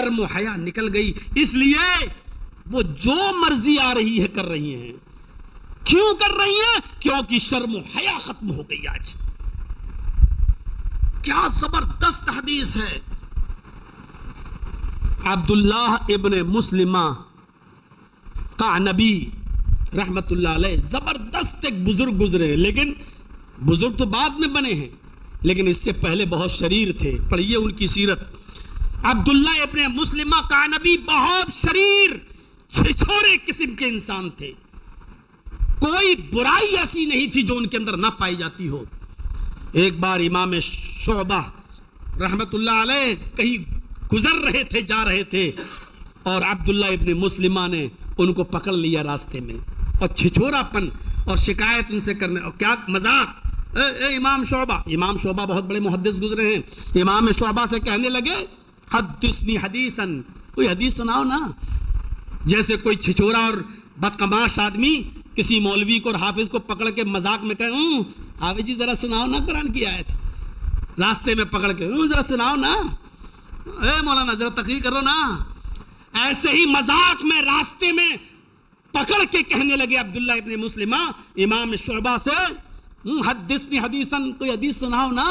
شرم و حیا نکل گئی، اس لیے وہ جو مرضی آ رہی ہے کر رہی ہیں۔ کیوں کر رہی ہیں؟ کیونکہ شرم و حیا ختم ہو گئی۔ آج کیا زبردست حدیث ہے۔ عبداللہ ابن مسلمہ قعنبی رحمت اللہ علیہ زبردست ایک بزرگ گزرے، لیکن بزرگ تو بعد میں بنے ہیں، لیکن اس سے پہلے بہت شریر تھے۔ پڑھیے ان کی سیرت۔ عبداللہ ابن مسلمہ قعنبی بہت شریر چھچورے قسم کے انسان تھے، کوئی برائی ایسی نہیں تھی جو ان کے اندر نہ پائی جاتی ہو۔ ایک بار امام شعبہ رحمت اللہ علیہ کہیں گزر رہے تھے، جا رہے تھے، اور عبداللہ ابن مسلمہ نے ان کو پکڑ لیا راستے میں، اور چھچورا پن اور شکایت ان سے کرنے، اور کیا مذاق، اے امام شعبہ بہت بڑے محدث گزرے ہیں، امام شعبہ سے کہنے لگے حدثنی حدیثاً، کوئی حدیث سناؤ نا۔ جیسے کوئی چھچورا اور بدقماش آدمی کسی مولوی کو اور حافظ کو پکڑ کے مذاق میں کہے حافظ جی ذرا سناؤ نا قرآن کی آیت، راستے میں پکڑ کے ذرا سناؤ نا، اے مولانا ذرا تقریر کرو نا۔ ایسے ہی مذاق میں راستے میں پکڑ کے کہنے لگے عبداللہ ابن مسلمہ امام شعبہ سے حدثنی حدیثاً، کوئی حدیث سناؤ نا۔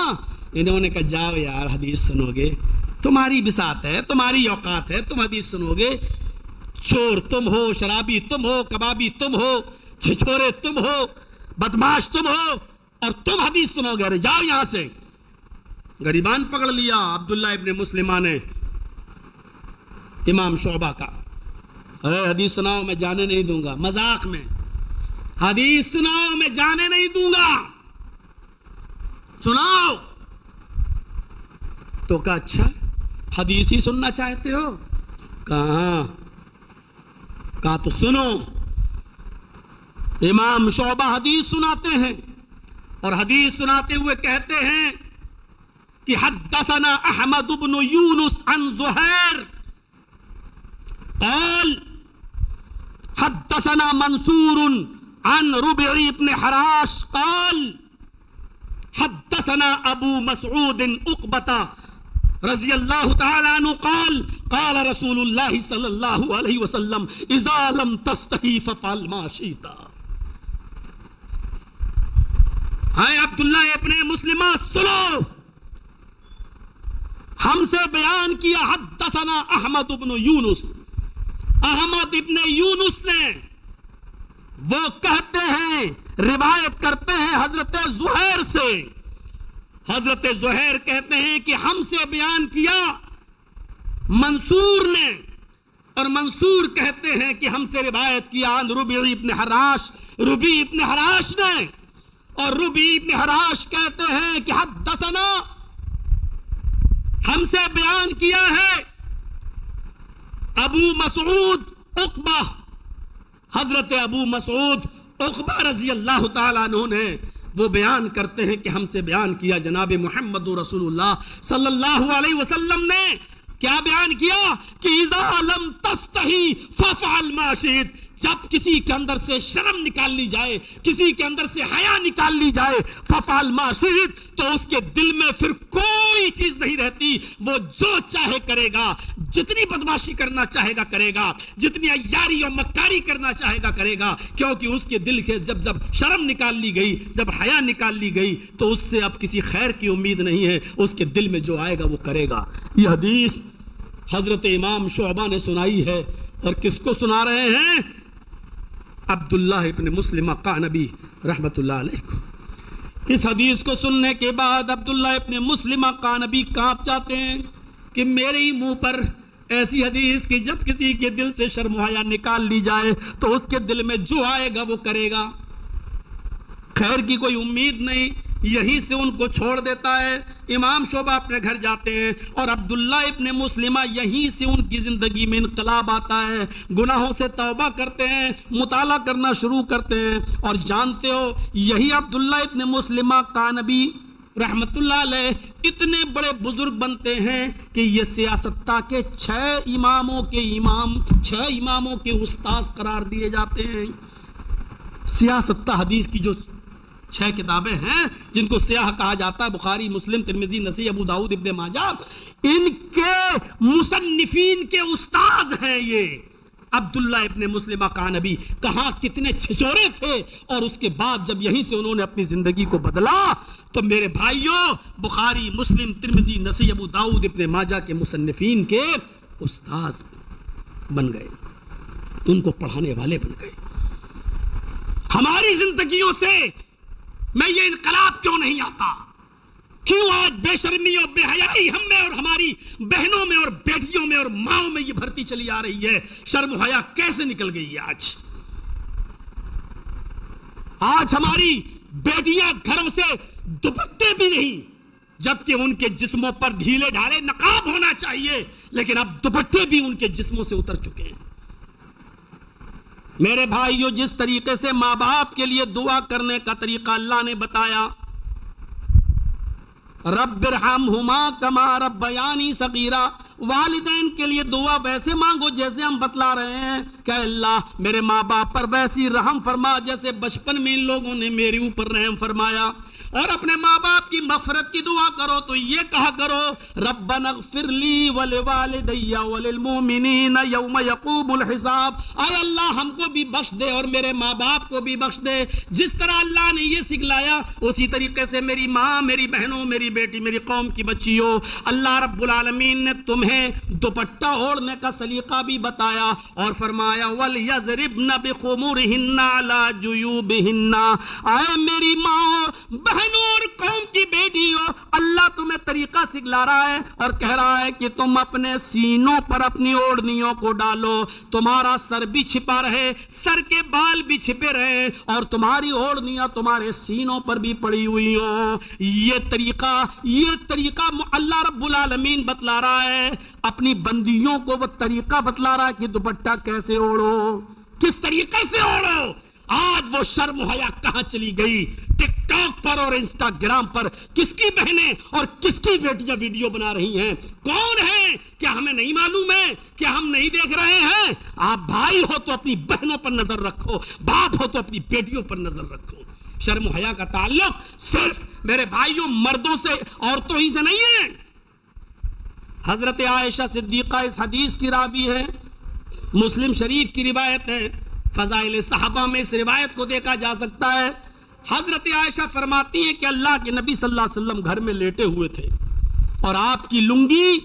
انہوں نے کہا جاؤ یار، حدیث سنو گے، تمہاری بساط ہے، تمہاری اوقات ہے، تم حدیث سنو گے؟ چور تم ہو، شرابی تم ہو، کبابی تم ہو، چھچورے تم ہو، بدماش تم ہو، اور تم حدیث سنو گے؟ ارے جاؤ یہاں سے۔ غریبان پکڑ لیا عبداللہ ابن مسلمہ نے امام شعبہ کا، ارے حدیث سناؤ، میں جانے نہیں دوں گا، مذاق میں، حدیث سناؤ، میں جانے نہیں دوں گا، سناؤ۔ تو کہا اچھا حدیث ہی سننا چاہتے ہو؟ کہا تو سنو۔ امام شعبہ حدیث سناتے ہیں، اور حدیث سناتے ہوئے کہتے ہیں کہ حدثنا احمد بن یونس عن زہیر قال حدثنا منصور عن ربعی بن حراش قال حدثنا ابو مسعود عقبہ رضی اللہ تعالی عنہ قال قال رسول اللہ صلی اللہ علیہ وسلم اذا لم تستحی ففعل ما شئت۔ ہائے عبداللہ ابن مسلمہ سنو، ہم سے بیان کیا حدثنا احمد ابن یونس، احمد ابن یونس نے، وہ کہتے ہیں، روایت کرتے ہیں حضرت زہیر سے، حضرت زہیر کہتے ہیں کہ ہم سے بیان کیا منصور نے، اور منصور کہتے ہیں کہ ہم سے روایت کیا ربعی ابن حراش، ربعی ابن حراش نے، اور ربعی ابن حراش کہتے ہیں کہ حدثنا، ہم سے بیان کیا ہے ابو مسعود عقبہ، حضرت ابو مسعود عقبہ رضی اللہ تعالیٰ عنہ نے، وہ بیان کرتے ہیں کہ ہم سے بیان کیا جناب محمد رسول اللہ صلی اللہ علیہ وسلم نے، کیا بیان کیا کہ اذا لم تستحی ففعل ما شئت، جب کسی کے اندر سے شرم نکال لی جائے، کسی کے اندر سے حیا نکال لی جائے، ففعل ما شئت، تو اس کے دل میں پھر کوئی چیز نہیں رہتی، وہ جو چاہے کرے گا، جتنی بدماشی کرنا چاہے گا کرے گا، جتنی عیاری اور مکاری کرنا چاہے گا کرے گا، کیونکہ اس کے دل کے جب شرم نکال لی گئی، جب حیا نکال لی گئی، تو اس سے اب کسی خیر کی امید نہیں ہے، اس کے دل میں جو آئے گا وہ کرے گا۔ یہ حدیث حضرت امام شعبہ نے سنائی ہے، اور کس کو سنا رہے ہیں؟ عبداللہ ابن مسلمہ قعنبی رحمت اللہ علیہ کو۔ اس حدیث کو سننے کے بعد عبداللہ ابن مسلمہ قعنبی کانپ جاتے ہیں کہ میرے ہی منہ پر ایسی حدیث کہ جب کسی کے دل سے شرم و حیا نکال لی جائے تو اس کے دل میں جو آئے گا وہ کرے گا، خیر کی کوئی امید نہیں، یہیں سے ان کو چھوڑ دیتا ہے۔ امام شعبہ اپنے گھر جاتے ہیں، اور عبداللہ ابن مسلمہ یہیں سے ان کی زندگی میں انقلاب آتا ہے، گناہوں سے توبہ کرتے ہیں، مطالعہ کرنا شروع کرتے ہیں، اور جانتے ہو یہی عبداللہ ابن مسلمہ قعنبی رحمت اللہ علیہ اتنے بڑے بزرگ بنتے ہیں کہ یہ سیاستہ کے 6 اماموں کے استاذ قرار دیے جاتے ہیں۔ سیاستہ حدیث کی جو 6 کتابیں ہیں جن کو سیاہ کہا جاتا ہے، بخاری، مسلم، ترمذی، نسائی، ابو داؤد، ابن ماجہ، ان کے مصنفین کے استاذ ہیں یہ عبداللہ ابن مسلمہ قانبی۔ کہاں کتنے چھچورے تھے، اور اس کے بعد جب یہیں سے انہوں نے اپنی زندگی کو بدلا تو میرے بھائیوں بخاری، مسلم، ترمذی، نسائی، ابو داؤد، ابن ماجہ کے مصنفین کے استاذ بن گئے، ان کو پڑھانے والے بن گئے۔ ہماری زندگیوں سے میں یہ انقلاب کیوں نہیں آتا؟ کیوں آج بے شرمی اور بے حیائی ہم میں اور ہماری بہنوں میں اور بیٹیوں میں اور ماؤں میں یہ بھرتی چلی آ رہی ہے؟ شرم و حیا کیسے نکل گئی ہے آج ہماری بیٹیاں گھروں سے دوپٹے بھی نہیں، جبکہ ان کے جسموں پر ڈھیلے ڈھالے نقاب ہونا چاہیے، لیکن اب دوپٹے بھی ان کے جسموں سے اتر چکے ہیں۔ میرے بھائیوں، جس طریقے سے ماں باپ کے لیے دعا کرنے کا طریقہ اللہ نے بتایا، رب ارحمہما کما ربیانی صغیرا، والدین کے لیے دعا ویسے مانگو جیسے ہم بتلا رہے ہیں کہ اللہ میرے ماں باپ پر ویسی رحم فرما جیسے بچپن میں ان لوگوں نے میرے اوپر رحم فرمایا۔ اور اپنے ماں باپ کی مغفرت کی دعا کرو تو یہ کہا کرو ربنا اغفر لی ولوالدی وللمؤمنین یوم یقوم الحساب، اے اللہ ہم کو بھی بخش دے اور میرے ماں باپ کو بھی بخش دے، جس طرح اللہ نے یہ سکھلایا اسی طریقے سے میری ماں، میری بہنوں، میری بیٹی، میری قوم کی بچیوں، اللہ رب العالمین نے تمہیں دوپٹہ اوڑھنے کا سلیقہ بھی بتایا اور فرمایا وَلْيَضْرِبْنَ بِخُمُرِهِنَّ عَلَى جُيُوبِهِنَّ، اے میری ماں، بہنوں اور قوم کی بیٹیوں، اللہ تمہیں طریقہ سکھلا رہا ہے اور کہہ رہا ہے کہ تم اپنے سینوں پر اپنی اوڑھنیوں کو ڈالو، تمہارا سر بھی چھپا رہے، سر کے بال بھی چھپے رہے اور تمہاری اوڑھنیاں تمہارے سینوں پر بھی پڑی ہوئی ہوں۔ یہ طریقہ اللہ رب العالمین بتلا رہا ہے، اپنی بندیوں کو وہ طریقہ بتلا رہا ہے کہ دوپٹہ کیسے اوڑھو، کس طریقے سے اوڑھو۔ آج وہ شرم و حیا کہاں چلی گئی؟ ٹک ٹاک پر اور انسٹاگرام پر کس کی بہنیں اور کس کی بیٹیاں ویڈیو بنا رہی ہیں؟ کون ہیں؟ کیا ہمیں نہیں معلوم ہے؟ کیا ہم نہیں دیکھ رہے ہیں؟ آپ بھائی ہو تو اپنی بہنوں پر نظر رکھو، باپ ہو تو اپنی بیٹیوں پر نظر رکھو۔ شرم و حیا کا تعلق صرف میرے بھائیوں مردوں سے، عورتوں ہی سے نہیں ہے۔ حضرت عائشہ صدیقہ اس حدیث کی راوی ہے، مسلم شریف کی روایت ہے، فضائل صحابہ میں اس روایت کو دیکھا جا سکتا ہے۔ حضرت عائشہ فرماتی ہیں کہ اللہ کے نبی صلی اللہ علیہ وسلم گھر میں لیٹے ہوئے تھے اور آپ کی لنگی،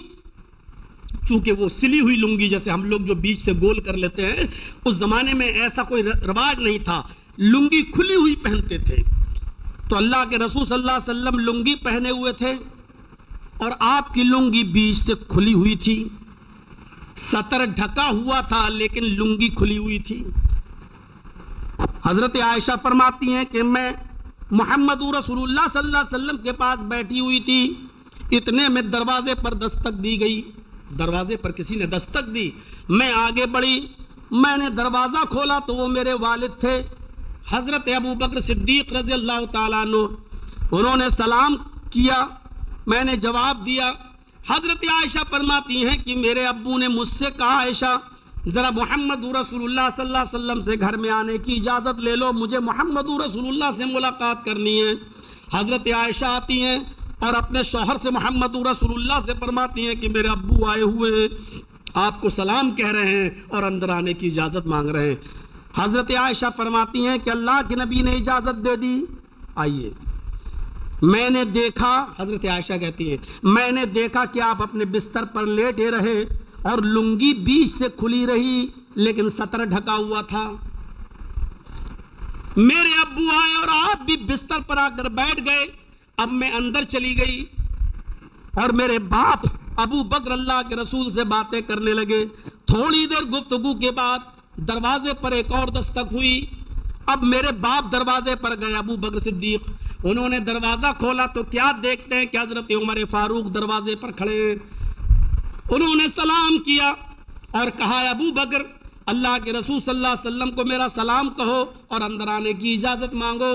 چونکہ وہ سلی ہوئی لنگی جیسے ہم لوگ جو بیچ سے گول کر لیتے ہیں، اس زمانے میں ایسا کوئی رواج نہیں تھا، لنگی کھلی ہوئی پہنتے تھے، تو اللہ کے رسول صلی اللہ علیہ وسلم لنگی پہنے ہوئے تھے اور آپ کی لنگی بیچ سے کھلی ہوئی تھی، سطر ڈھکا ہوا تھا لیکن لنگی کھلی ہوئی تھی۔ حضرت عائشہ فرماتی ہیں کہ میں محمد رسول اللہ صلی اللہ علیہ وسلم کے پاس بیٹھی ہوئی تھی، اتنے میں دروازے پر دستک دی گئی، دروازے پر کسی نے دستک دی، میں آگے بڑھی، میں نے دروازہ کھولا تو وہ میرے والد تھے حضرت ابو بکر صدیق رضی اللہ تعالیٰ عنہ، انہوں نے سلام کیا، میں نے جواب دیا۔ حضرت عائشہ فرماتی ہیں کہ میرے ابو نے مجھ سے کہا عائشہ ذرا محمد رسول اللہ صلی اللہ علیہ وسلم سے گھر میں آنے کی اجازت لے لو، مجھے محمد رسول اللہ سے ملاقات کرنی ہے۔ حضرت عائشہ آتی ہیں اور اپنے شوہر سے محمد رسول اللہ سے فرماتی ہیں کہ میرے ابو آئے ہوئے ہیں، آپ کو سلام کہہ رہے ہیں اور اندر آنے کی اجازت مانگ رہے ہیں۔ حضرت عائشہ فرماتی ہیں کہ اللہ کے نبی نے اجازت دے دی، آئیے۔ میں نے دیکھا، حضرت عائشہ کہتی ہیں، میں نے دیکھا کہ آپ اپنے بستر پر لیٹے رہے اور لنگی بیچ سے کھلی رہی لیکن سطر ڈھکا ہوا تھا۔ میرے ابو آئے اور آپ بھی بستر پر آ کر بیٹھ گئے، اب میں اندر چلی گئی اور میرے باپ ابو بکر اللہ کے رسول سے باتیں کرنے لگے۔ تھوڑی دیر گفتگو کے بعد دروازے پر ایک اور دستک ہوئی، اب میرے باپ دروازے پر گئے، ابو بکر صدیق، انہوں نے دروازہ کھولا تو کیا دیکھتے ہیں کہ حضرت عمر فاروق دروازے پر کھڑے ہیں۔ انہوں نے سلام کیا اور کہا ابو بکر اللہ کے رسول صلی اللہ علیہ وسلم کو میرا سلام کہو اور اندر آنے کی اجازت مانگو۔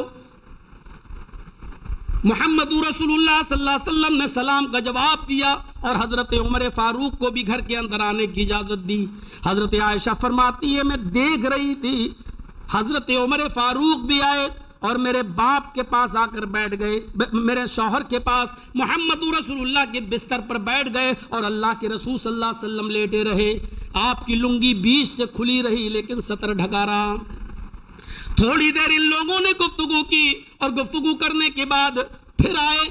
محمد رسول اللہ صلی اللہ علیہ وسلم نے سلام کا جواب دیا اور حضرت عمر فاروق کو بھی گھر کے اندر آنے کی اجازت دی۔ حضرت عائشہ فرماتی ہے میں دیکھ رہی تھی حضرت عمر فاروق بھی آئے اور میرے باپ کے پاس آ کر بیٹھ گئے، میرے شوہر کے پاس محمد رسول اللہ کے بستر پر بیٹھ گئے اور اللہ کے رسول صلی اللہ علیہ وسلم لیٹے رہے۔ آپ کی لنگی بیچ سے کھلی رہی لیکن سطر ڈھکا رہا۔ تھوڑی دیر ان لوگوں نے گفتگو کی اور گفتگو کرنے کے بعد پھر آئے،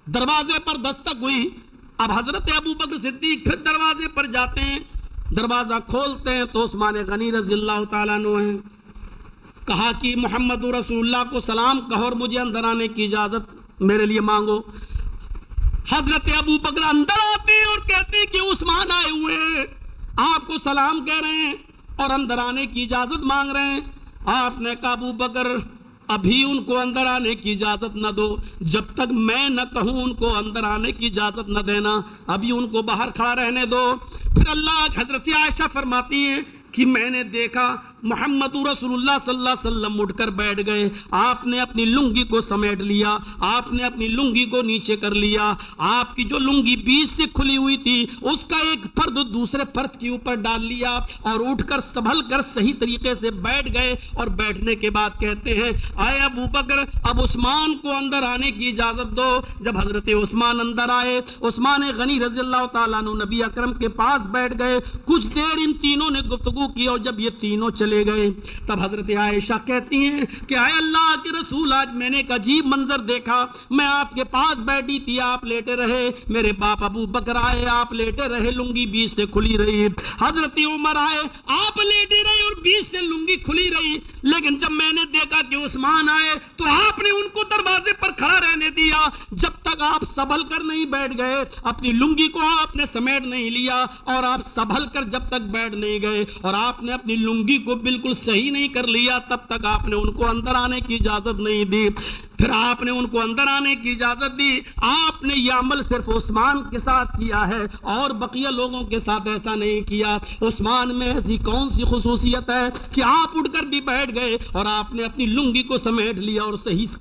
دروازے پر دستک ہوئی۔ اب حضرت ابو بکر صدیق پھر دروازے پر جاتے ہیں، دروازہ کھولتے ہیں تو عثمان غنی رضی اللہ تعالیٰ عنہ ہیں۔ کہا کہ محمد رسول اللہ کو سلام کہو اور مجھے اندر آنے کی اجازت میرے لیے مانگو۔ حضرت ابو بکر اندر آتے ہیں اور کہتے ہیں کہ عثمان آئے ہوئے ہیں، آپ کو سلام کہہ رہے ہیں اور اندر آنے کی اجازت مانگ رہے ہیں۔ آپ نے کہا ابو بکر ابھی ان کو اندر آنے کی اجازت نہ دو، جب تک میں نہ کہوں ان کو اندر آنے کی اجازت نہ دینا، ابھی ان کو باہر کھڑا رہنے دو۔ پھر اللہ حضرت عائشہ فرماتی ہیں کہ میں نے دیکھا محمد رسول اللہ صلی اللہ علیہ وسلم اٹھ کر بیٹھ گئے، آپ نے اپنی لنگی کو سمیٹ لیا، آپ نے اپنی لنگی کو نیچے کر لیا، آپ کی جو لنگی بیچ سے کھلی ہوئی تھی اس کا ایک پرد دوسرے پرد کے اوپر ڈال لیا اور اٹھ کر سنبھل کر صحیح طریقے سے بیٹھ گئے، اور بیٹھنے کے بعد کہتے ہیں آئے ابو بکر اب عثمان کو اندر آنے کی اجازت دو۔ جب حضرت عثمان اندر آئے، عثمان غنی رضی اللہ تعالیٰ عنہ نبی اکرم کے پاس بیٹھ گئے، کچھ دیر ان تینوں نے گفتگو کی اور جب یہ تینوں چلے گئے تب حضرت عائشہ کہتی ہیں کہ اے اللہ کے رسول آج میں نے ایک عجیب منظر دیکھا، میں آپ کے پاس بیٹھی تھی، آپ لیٹے رہے، میرے باپ ابو بکر آئے، آپ لیٹے رہے، لنگی بیچ سے کھلی رہی، حضرت عمر آئے، آپ لیٹے رہے اور بیچ سے لنگی کھلی رہی، لیکن جب میں نے دیکھا کہ عثمان آئے تو آپ نے ان کو دروازے پر کھڑا رہنے دیا، جب تک آپ سنبھل کر نہیں بیٹھ گئے، اپنی لنگی کو آپ نے سمیٹ نہیں لیا اور آپ سنبھل کر جب تک بیٹھ نہیں گئے اور آپ نے اپنی لنگی کو بالکل صحیح نہیں کر لیا تب تک آپ نے ان کو اندر آنے کی اجازت نہیں دی۔ پھر آپ نے ان کو اندر آنے کی اجازت دی۔ آپ نے یہ عمل صرف عثمان کے ساتھ کیا ہے اور بقیہ لوگوں کے ساتھ ایسا نہیں کیا۔ عثمان میں ایسی کون سی خصوصیت ہے کہ آپ اٹھ کر بھی بیٹھ گئے اور آپ نے اپنی لنگی کو سمیٹ لیا اور صحیح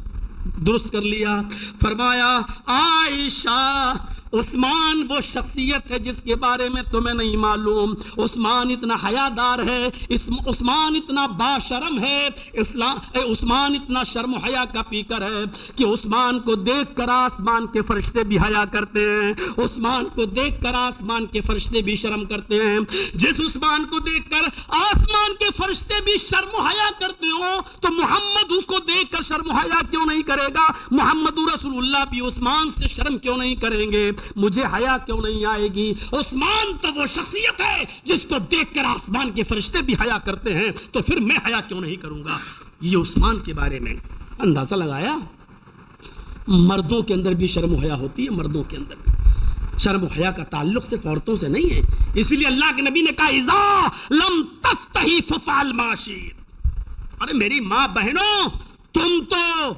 درست کر لیا؟ فرمایا عائشہ عثمان وہ شخصیت ہے جس کے بارے میں تمہیں نہیں معلوم، عثمان اتنا حیادار ہے، عثمان اتنا باشرم ہے، عثمان اتنا شرم و حیا کا پیکر ہے کہ عثمان کو دیکھ کر آسمان کے فرشتے بھی حیا کرتے ہیں، عثمان کو دیکھ کر آسمان کے فرشتے بھی شرم کرتے ہیں۔ جس عثمان کو دیکھ کر آسمان کے فرشتے بھی شرم و حیا کرتے ہوں تو محمد اس کو دیکھ کر شرم و حیا کیوں نہیں کرے گا؟ محمد رسول اللہ بھی عثمان سے شرم کیوں نہیں کریں گے؟ مجھے حیا کیوں نہیں آئے گی؟ عثمان تو وہ شخصیت ہے جس کو دیکھ کر آسمان کے فرشتے بھی حیا کرتے ہیں، تو پھر میں حیا کیوں نہیں کروں گا؟ یہ عثمان کے بارے میں اندازہ لگایا۔ مردوں کے اندر بھی شرم و حیا ہوتی ہے، مردوں کے اندر بھی شرم و حیا کا تعلق صرف عورتوں سے نہیں ہے، اس لیے اللہ کے نبی نے کہا اذا لم تستحی ففعل ما شئت۔ ارے میری ماں بہنوں، تم تو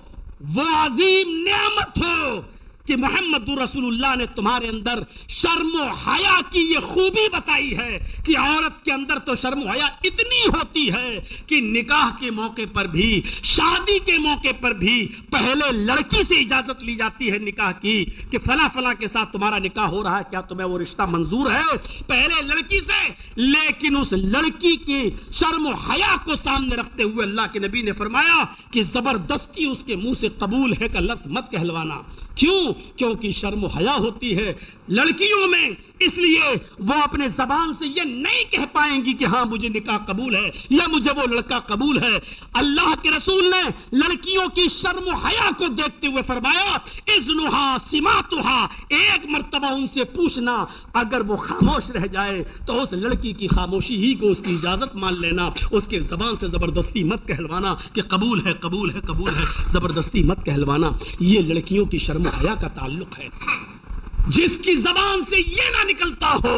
وہ عظیم نعمت ہو کہ محمد رسول اللہ نے تمہارے اندر شرم و حیا کی یہ خوبی بتائی ہے کہ عورت کے اندر تو شرم و حیا اتنی ہوتی ہے کہ نکاح کے موقع پر بھی، شادی کے موقع پر بھی پہلے لڑکی سے اجازت لی جاتی ہے نکاح کی کہ فلاں فلاں کے ساتھ تمہارا نکاح ہو رہا ہے، کیا تمہیں وہ رشتہ منظور ہے؟ پہلے لڑکی سے، لیکن اس لڑکی کی شرم و حیا کو سامنے رکھتے ہوئے اللہ کے نبی نے فرمایا کہ زبردستی اس کے منہ سے قبول ہے کا لفظ مت کہلوانا۔ کیوں؟ کیونکہ شرم و حیا ہوتی ہے لڑکیوں میں، اس لیے وہ اپنے زبان سے یہ نہیں کہہ پائیں گی کہ ہاں مجھے نکاح قبول ہے یا مجھے وہ لڑکا قبول ہے۔ اللہ کے رسول نے لڑکیوں کی شرم و حیا کو دیکھتے ہوئے فرمایا اذنھا سماتھا، ایک مرتبہ ان سے پوچھنا، اگر وہ خاموش رہ جائے تو اس لڑکی کی خاموشی ہی کو اس کی اجازت مان لینا، اس کے زبان سے زبردستی مت کہلوانا کہ قبول ہے قبول ہے قبول ہے، زبردستی مت کہلوانا۔ یہ لڑکیوں کی شرم و حیا کا تعلق ہے۔ جس کی زبان سے یہ نہ نکلتا ہو،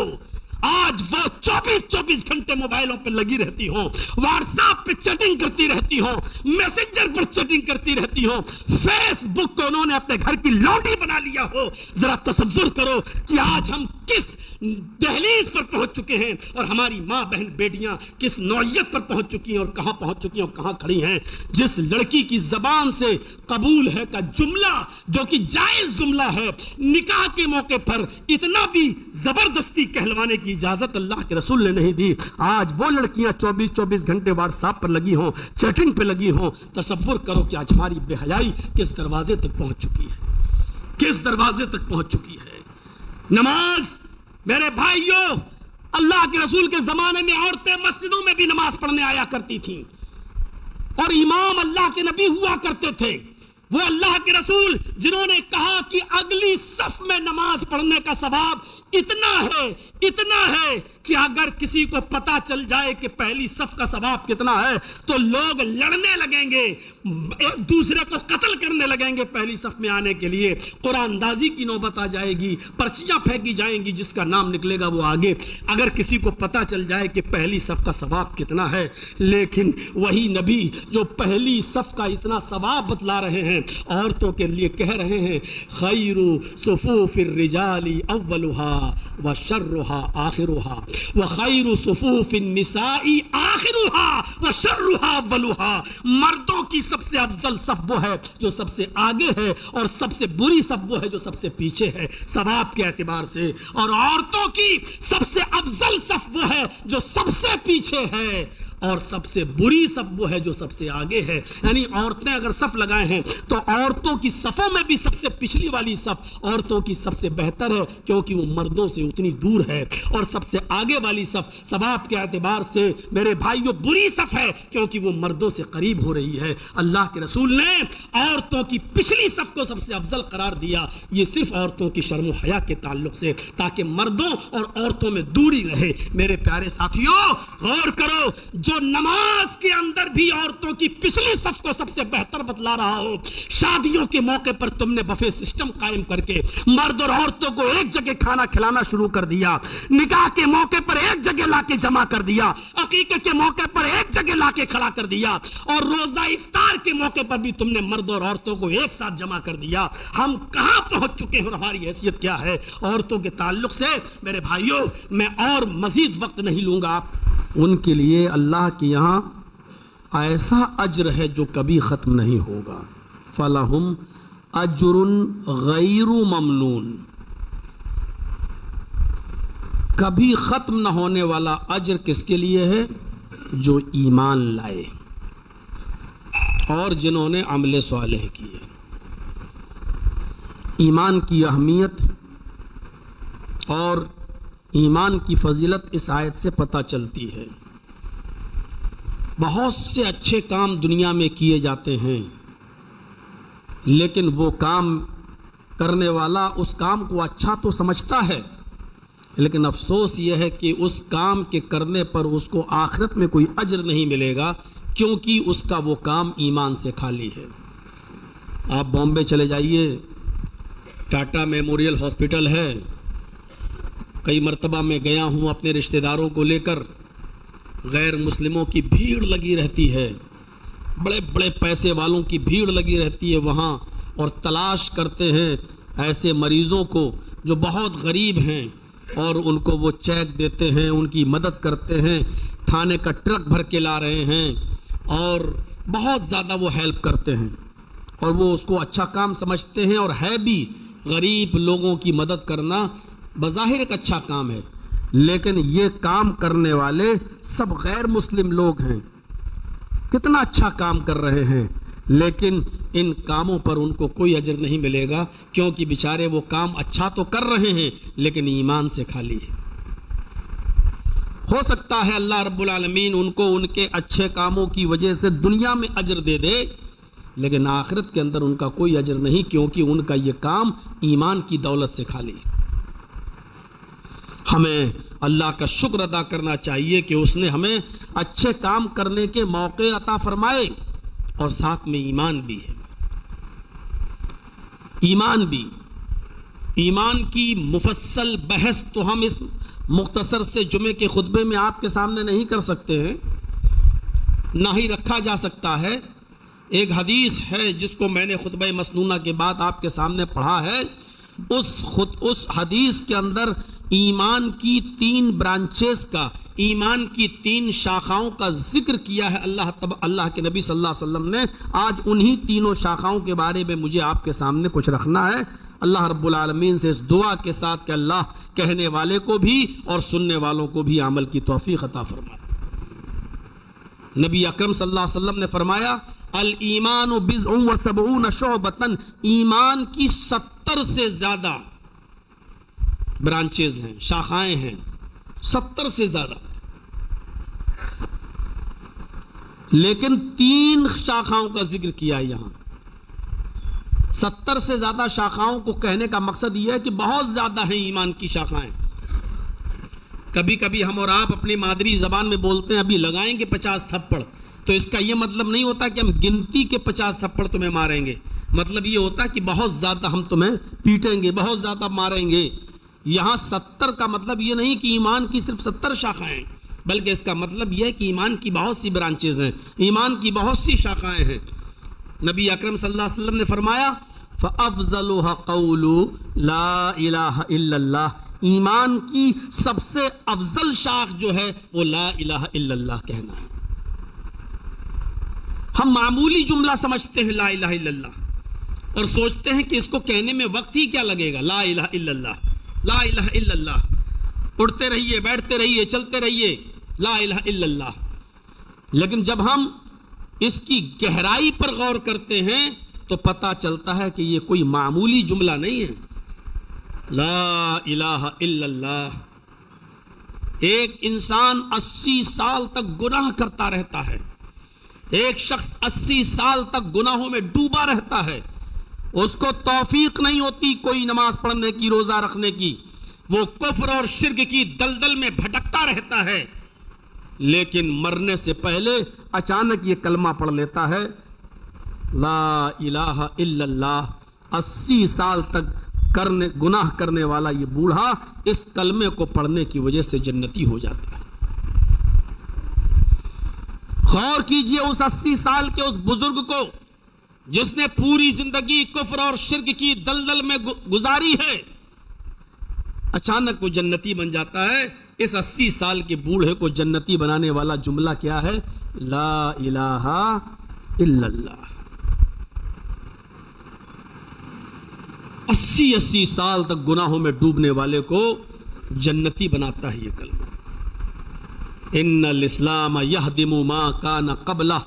آج وہ 24 گھنٹے موبائلوں پہ لگی رہتی ہوں، واٹس ایپ پہ چیٹنگ کرتی رہتی ہوں، میسنجر پر چیٹنگ کرتی رہتی ہوں، فیس بک کو انہوں نے اپنے گھر کی لوڈی بنا لیا ہو، ذرا تصور کرو کہ آج ہم کس دہلیز پر پہنچ چکے ہیں اور ہماری ماں بہن بیٹیاں کس نوعیت پر پہنچ چکی ہیں اور کہاں پہنچ چکی ہیں اور کہاں کھڑی ہیں. جس لڑکی کی زبان سے قبول ہے کا جملہ جو کہ جائز جملہ ہے, نکاح کے موقع پر اتنا بھی زبردستی کہلوانے کی اجازت اللہ کے رسول نے نہیں دی. آج وہ لڑکیاں 24 گھنٹے واٹس ایپ پر لگی ہوں, چیٹنگ پہ لگی ہوں. تصور کرو کہ آج ہماری بے حیائی کس دروازے تک پہنچ چکی ہے, کس دروازے تک پہنچ چکی ہے. نماز میرے بھائیوں, اللہ کے رسول کے زمانے میں عورتیں مسجدوں میں بھی نماز پڑھنے آیا کرتی تھیں اور امام اللہ کے نبی ہوا کرتے تھے. وہ اللہ کے رسول جنہوں نے کہا کہ اگلی صف میں نماز پڑھنے کا ثواب اتنا ہے کہ اگر کسی کو پتا چل جائے کہ پہلی صف کا ثواب کتنا ہے تو لوگ لڑنے لگیں گے, ایک دوسرے کو قتل کرنے لگیں گے پہلی صف میں آنے کے لیے. قرآن اندازی کی نوبت آ جائے گی, پرچیاں پھینکی جائیں گی, جس کا نام نکلے گا وہ آگے. اگر کسی کو پتا چل جائے کہ پہلی صف کا ثواب کتنا ہے, لیکن وہی نبی جو پہلی صف کا اتنا ثواب بتلا رہے ہیں عورتوں کے لیے کہہ رہے ہیں خیر صفوف الرجال اولها وشرها آخرها وخیر صفوف النساء آخرها وشرها اولها. مردوں کی سب سے افضل صف وہ ہے جو سب سے آگے ہے اور سب سے بری صف وہ ہے جو سب سے پیچھے ہے ثواب کے اعتبار سے, اور عورتوں کی سب سے افضل صف وہ ہے جو سب سے پیچھے ہے اور سب سے بری صف وہ ہے جو سب سے آگے ہے. یعنی عورتیں اگر صف لگائے ہیں تو عورتوں کی صفوں میں بھی سب سے پچھلی والی صف عورتوں کی سب سے بہتر ہے کیونکہ وہ مردوں سے اتنی دور ہے, اور سب سے آگے والی صف ثواب کے اعتبار سے میرے بھائیوں بری صف ہے کیونکہ وہ مردوں سے قریب ہو رہی ہے. اللہ کے رسول نے عورتوں کی پچھلی صف کو سب سے افضل قرار دیا, یہ صرف عورتوں کی شرم و حیا کے تعلق سے, تاکہ مردوں اور عورتوں میں دوری رہے. میرے پیارے ساتھیوں غور کرو, جو نماز کے اندر بھی عورتوں کی پچھلی صف کو سب سے بہتر بتلا رہا ہو, شادیوں کے موقع پر تم نے بفے سسٹم قائم کر کے مرد اور عورتوں کو ایک جگہ کھانا کھلانا شروع کر دیا, نکاح کے موقع پر ایک جگہ لا کے جمع کر دیا, عقیقے کے موقع پر ایک جگہ لا کے کھڑا کر دیا, اور روزہ افطار کے موقع پر بھی تم نے مرد اور عورتوں کو ایک ساتھ جمع کر دیا. ہم کہاں پہنچ چکے ہیں اور ہماری حیثیت کیا ہے عورتوں کے تعلق سے. میرے بھائیوں میں اور مزید وقت نہیں لوں گا, ان کے لیے اللہ کے یہاں ایسا اجر ہے جو کبھی ختم نہیں ہوگا. فَلَهُمْ أَجْرٌ غَيْرُ مَمْنُونَ, کبھی ختم نہ ہونے والا اجر کس کے لیے ہے؟ جو ایمان لائے اور جنہوں نے عمل صالح کیے. ایمان کی اہمیت اور ایمان کی فضیلت اس آیت سے پتہ چلتی ہے. بہت سے اچھے کام دنیا میں کیے جاتے ہیں, لیکن وہ کام کرنے والا اس کام کو اچھا تو سمجھتا ہے, لیکن افسوس یہ ہے کہ اس کام کے کرنے پر اس کو آخرت میں کوئی اجر نہیں ملے گا, کیونکہ اس کا وہ کام ایمان سے خالی ہے. آپ بامبے چلے جائیے, ٹاٹا میموریل ہاسپٹل ہے, کئی مرتبہ میں گیا ہوں اپنے رشتہ داروں کو لے کر, غیر مسلموں کی بھیڑ لگی رہتی ہے, بڑے بڑے پیسے والوں کی بھیڑ لگی رہتی ہے وہاں, اور تلاش کرتے ہیں ایسے مریضوں کو جو بہت غریب ہیں, اور ان کو وہ چیک دیتے ہیں, ان کی مدد کرتے ہیں, کھانے کا ٹرک بھر کے لا رہے ہیں, اور بہت زیادہ وہ ہیلپ کرتے ہیں, اور وہ اس کو اچھا کام سمجھتے ہیں, اور ہے بھی غریب لوگوں کی مدد کرنا بظاہر ایک اچھا کام ہے, لیکن یہ کام کرنے والے سب غیر مسلم لوگ ہیں. کتنا اچھا کام کر رہے ہیں, لیکن ان کاموں پر ان کو کوئی اجر نہیں ملے گا, کیونکہ بیچارے وہ کام اچھا تو کر رہے ہیں لیکن ایمان سے خالی ہے. ہو سکتا ہے اللہ رب العالمین ان کو ان کے اچھے کاموں کی وجہ سے دنیا میں اجر دے دے, لیکن آخرت کے اندر ان کا کوئی اجر نہیں, کیونکہ ان کا یہ کام ایمان کی دولت سے خالی ہے. ہمیں اللہ کا شکر ادا کرنا چاہیے کہ اس نے ہمیں اچھے کام کرنے کے موقع عطا فرمائے, اور ساتھ میں ایمان بھی ہے. ایمان کی مفصل بحث تو ہم اس مختصر سے جمعے کے خطبے میں آپ کے سامنے نہیں کر سکتے ہیں, نہ ہی رکھا جا سکتا ہے. ایک حدیث ہے جس کو میں نے خطبہ مسنونہ کے بعد آپ کے سامنے پڑھا ہے. اس حدیث کے اندر ایمان کی 3 برانچز کا، ایمان کی 3 شاخاؤں کا ذکر کیا ہے اللہ کے نبی صلی اللہ علیہ وسلم نے. آج انہی تینوں شاخاؤں کے بارے میں مجھے آپ کے سامنے کچھ رکھنا ہے. اللہ رب العالمین سے اس دعا کے ساتھ کہ اللہ کہنے والے کو بھی اور سننے والوں کو بھی عمل کی توفیق عطا فرمائے. نبی اکرم صلی اللہ علیہ وسلم نے فرمایا الایمان بضع و 70 شعبۃ، ایمان کی 70 سے زیادہ برانچز ہیں، شاخائیں ہیں، 70 سے زیادہ. لیکن 3 شاخاؤں کا ذکر کیا یہاں. 70 سے زیادہ شاخاؤں کو کہنے کا مقصد یہ ہے کہ بہت زیادہ ہیں ایمان کی شاخائیں. کبھی کبھی ہم اور آپ اپنی مادری زبان میں بولتے ہیں ابھی لگائیں گے 50 تھپڑ، تو اس کا یہ مطلب نہیں ہوتا کہ ہم گنتی کے 50 تھپڑ تمہیں ماریں گے. مطلب یہ ہوتا ہے کہ بہت زیادہ ہم تمہیں پیٹیں گے، بہت زیادہ ماریں گے. یہاں 70 کا مطلب یہ نہیں کہ ایمان کی صرف 70 شاخائیں، بلکہ اس کا مطلب یہ ہے کہ ایمان کی بہت سی برانچز ہیں، ایمان کی بہت سی شاخائیں ہیں. نبی اکرم صلی اللہ علیہ وسلم نے فرمایا فَأَفْضَلُهَا قَوْلُ لَا إِلَهَ إِلَّا اللَّهِ، ایمان کی سب سے افضل شاخ جو ہے وہ لا الہ الا اللہ کہنا ہے. ہم معمولی جملہ سمجھتے ہیں لا الہ الا اللہ اور سوچتے ہیں کہ اس کو کہنے میں وقت ہی کیا لگے گا. لا الہ الا اللہ، لا الہ الا اللہ، اٹھتے رہیے، بیٹھتے رہیے، چلتے رہیے، لا الہ الا اللہ. لیکن جب ہم اس کی گہرائی پر غور کرتے ہیں تو پتہ چلتا ہے کہ یہ کوئی معمولی جملہ نہیں ہے. لا الہ الا اللہ. ایک انسان 80 سال تک گناہ کرتا رہتا ہے، ایک شخص 80 سال تک گناہوں میں ڈوبا رہتا ہے، اس کو توفیق نہیں ہوتی کوئی نماز پڑھنے کی، روزہ رکھنے کی، وہ کفر اور شرک کی دلدل میں بھٹکتا رہتا ہے. لیکن مرنے سے پہلے اچانک یہ کلمہ پڑھ لیتا ہے لا الہ الا اللہ. 80 سال تک گناہ کرنے والا یہ بوڑھا اس کلمے کو پڑھنے کی وجہ سے جنتی ہو جاتا ہے. غور کیجئے اس 80 سال کے اس بزرگ کو جس نے پوری زندگی کفر اور شرک کی دلدل میں گزاری ہے، اچانک وہ جنتی بن جاتا ہے. اس 80 سال کے بوڑھے کو جنتی بنانے والا جملہ کیا ہے؟ لا الہ الا اللہ. 80 سال تک گناہوں میں ڈوبنے والے کو جنتی بناتا ہے یہ کلمہ. ان الاسلام یہدم ما کان قبلہ.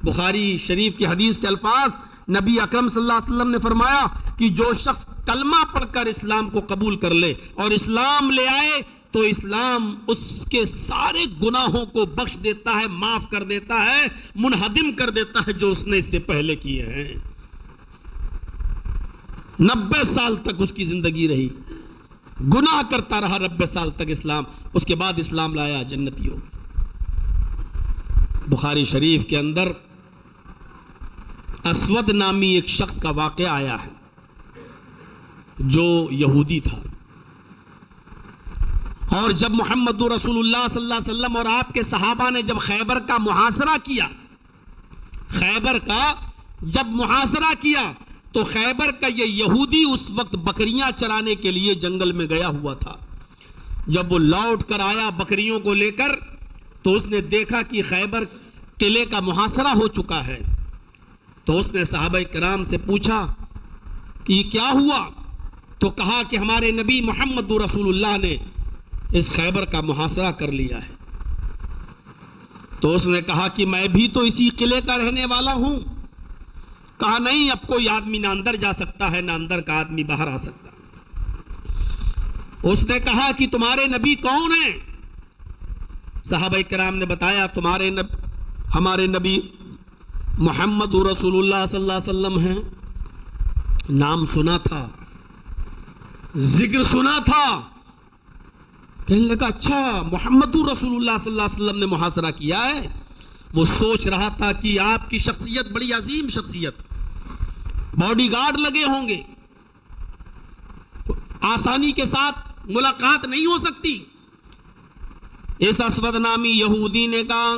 بخاری شریف کی حدیث کے الفاظ، نبی اکرم صلی اللہ علیہ وسلم نے فرمایا کہ جو شخص کلمہ پڑھ کر اسلام کو قبول کر لے اور اسلام لے آئے تو اسلام اس کے سارے گناہوں کو بخش دیتا ہے، معاف کر دیتا ہے، منہدم کر دیتا ہے جو اس نے اس سے پہلے کیے ہیں. 90 سال تک اس کی زندگی رہی، گناہ کرتا رہا 90 سال تک اسلام، اس کے بعد اسلام لایا، جنتی ہو گیا. بخاری شریف کے اندر اسود نامی ایک شخص کا واقعہ آیا ہے جو یہودی تھا، اور جب محمد رسول اللہ صلی اللہ علیہ وسلم اور آپ کے صحابہ نے جب خیبر کا محاصرہ کیا، خیبر کا جب محاصرہ کیا تو خیبر کا یہ یہودی اس وقت بکریاں چرانے کے لیے جنگل میں گیا ہوا تھا. جب وہ لوٹ کر آیا بکریوں کو لے کر تو اس نے دیکھا کہ خیبر قلعے کا محاصرہ ہو چکا ہے. تو اس نے صحابہ کرام سے پوچھا کہ یہ کیا ہوا؟ تو کہا کہ ہمارے نبی محمد رسول اللہ نے اس خیبر کا محاصرہ کر لیا ہے. تو اس نے کہا کہ میں بھی تو اسی قلعے کا رہنے والا ہوں. کہا نہیں، اب کوئی آدمی نہ اندر جا سکتا ہے نہ اندر کا آدمی باہر آ سکتا. اس نے کہا کہ تمہارے نبی کون ہیں؟ صحابہ کرام نے بتایا ہمارے نبی محمد رسول اللہ صلی اللہ علیہ وسلم ہیں. نام سنا تھا، ذکر سنا تھا. کہنے لگا اچھا محمد رسول اللہ صلی اللہ علیہ وسلم نے محاصرہ کیا ہے. وہ سوچ رہا تھا کہ آپ کی شخصیت بڑی عظیم شخصیت، باڈی گارڈ لگے ہوں گے، آسانی کے ساتھ ملاقات نہیں ہو سکتی. اس اسود نامی یہودی نے کہا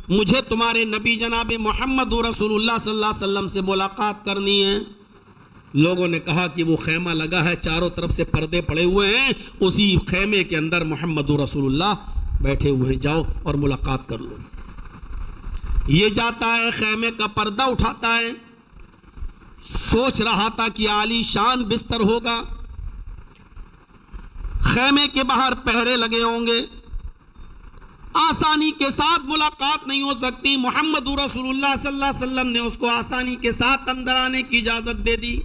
مجھے تمہارے نبی جناب محمد رسول اللہ صلی اللہ علیہ وسلم سے ملاقات کرنی ہے. لوگوں نے کہا کہ وہ خیمہ لگا ہے، چاروں طرف سے پردے پڑے ہوئے ہیں، اسی خیمے کے اندر محمد رسول اللہ بیٹھے ہوئے ہیں، جاؤ اور ملاقات کر لو۔ یہ جاتا ہے، خیمے کا پردہ اٹھاتا ہے، سوچ رہا تھا کہ عالی شان بستر ہوگا، خیمے کے باہر پہرے لگے ہوں گے، آسانی کے ساتھ ملاقات نہیں ہو سکتی۔ محمد رسول اللہ صلی اللہ علیہ وسلم نے اس کو آسانی کے ساتھ اندر آنے کی اجازت دے دی۔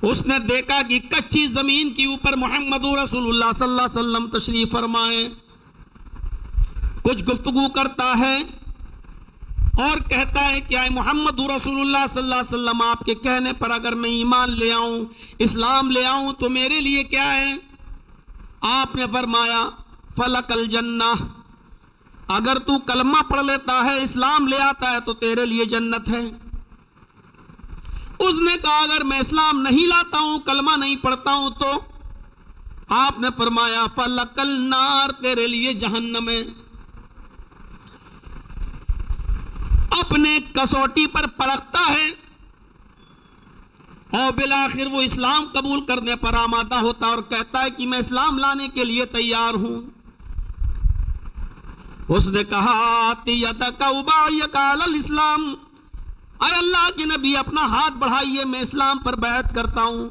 اس نے دیکھا کہ کچی زمین کے اوپر محمد رسول اللہ صلی اللہ علیہ وسلم تشریف فرمائے، کچھ گفتگو کرتا ہے اور کہتا ہے کہ اے محمد رسول اللہ صلی اللہ علیہ وسلم، آپ کے کہنے پر اگر میں ایمان لے آؤں، اسلام لے آؤں تو میرے لیے کیا ہے؟ آپ نے فرمایا فلک الجنہ، اگر تو کلمہ پڑھ لیتا ہے، اسلام لے آتا ہے تو تیرے لیے جنت ہے۔ اس نے کہا اگر میں اسلام نہیں لاتا ہوں، کلمہ نہیں پڑھتا ہوں تو؟ آپ نے فرمایا فلک النار، تیرے لیے جہنم ہے۔ اپنے کسوٹی پر پرکھتا ہے اور بالآخر وہ اسلام قبول کرنے پر آمادہ ہوتا اور کہتا ہے کہ میں اسلام لانے کے لیے تیار ہوں۔ اس نے کہا آتی یدک ابایک علی الاسلام، اے اللہ کے نبی اپنا ہاتھ بڑھائیے، میں اسلام پر بیعت کرتا ہوں۔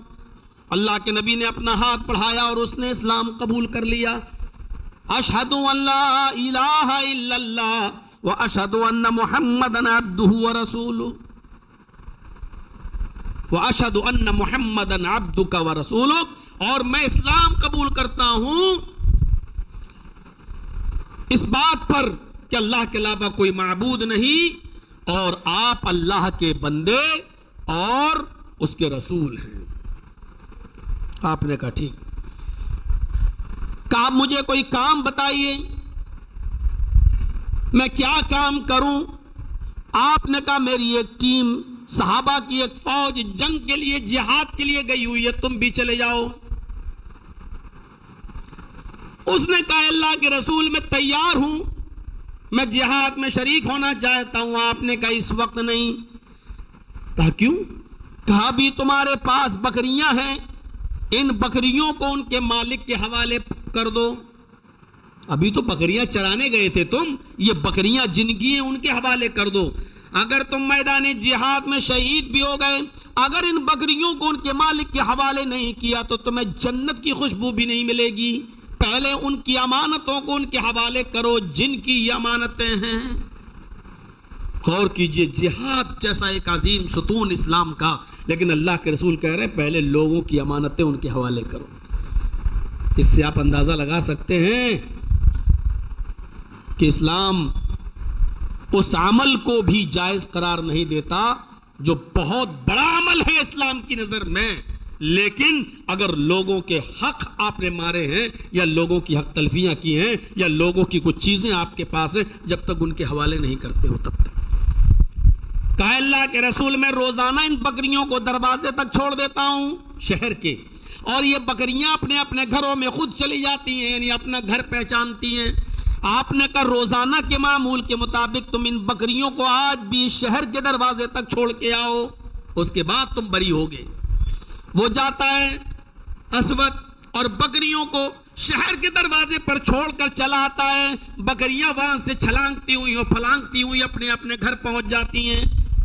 اللہ کے نبی نے اپنا ہاتھ بڑھایا اور اس نے اسلام قبول کر لیا۔ اشہد ان لا الہ الا اللہ واشہد ان محمدًا عبدہ ورسولہ، واشہد ان محمدًا عبدک ورسولہ، اور میں اسلام قبول کرتا ہوں اس بات پر کہ اللہ کے علاوہ کوئی معبود نہیں اور آپ اللہ کے بندے اور اس کے رسول ہیں۔ آپ نے کہا ٹھیک، کہا مجھے کوئی کام بتائیے، میں کیا کام کروں؟ آپ نے کہا میری ایک ٹیم، صحابہ کی ایک فوج جنگ کے لیے، جہاد کے لیے گئی ہوئی ہے، تم بھی چلے جاؤ۔ اس نے کہا اللہ کے رسول میں تیار ہوں، میں جہاد میں شریک ہونا چاہتا ہوں۔ آپ نے کہا اس وقت نہیں۔ کہا کیوں؟ کہا بھی تمہارے پاس بکریاں ہیں، ان بکریوں کو ان کے مالک کے حوالے کر دو۔ ابھی تو بکریاں چرانے گئے تھے تم، یہ بکریاں جن کی ہیں ان کے حوالے کر دو۔ اگر تم میدان جہاد میں شہید بھی ہو گئے، اگر ان بکریوں کو ان کے مالک کے حوالے نہیں کیا تو تمہیں جنت کی خوشبو بھی نہیں ملے گی۔ پہلے ان کی امانتوں کو ان کے حوالے کرو جن کی یہ امانتیں ہیں۔ غور کیجئے، جہاد جیسا ایک عظیم ستون اسلام کا، لیکن اللہ کے رسول کہہ رہے ہیں پہلے لوگوں کی امانتیں ان کے حوالے کرو۔ اس سے آپ اندازہ لگا سکتے ہیں کہ اسلام اس عمل کو بھی جائز قرار نہیں دیتا جو بہت بڑا عمل ہے اسلام کی نظر میں، لیکن اگر لوگوں کے حق آپ نے مارے ہیں یا لوگوں کی حق تلفیاں کی ہیں یا لوگوں کی کچھ چیزیں آپ کے پاس ہیں، جب تک ان کے حوالے نہیں کرتے ہو تب تک۔ کہا اللہ کے رسول میں روزانہ ان بکریوں کو دروازے تک چھوڑ دیتا ہوں شہر کے، اور یہ بکریاں اپنے اپنے گھروں میں خود چلی جاتی ہیں، یعنی اپنا گھر پہچانتی ہیں۔ آپ نے کہا روزانہ کے معمول کے مطابق تم ان بکریوں کو آج بھی شہر کے دروازے تک چھوڑ کے آؤ، اس کے بعد تم بری ہوگے۔ وہ جاتا ہے اسود اور بکریوں کو شہر کے دروازے پر چھوڑ کر چلا آتا ہے۔ بکریاں وہاں سے چھلانگتی ہوئی اور پھلانگتی ہوئی اپنے اپنے گھر پہنچ جاتی ہیں۔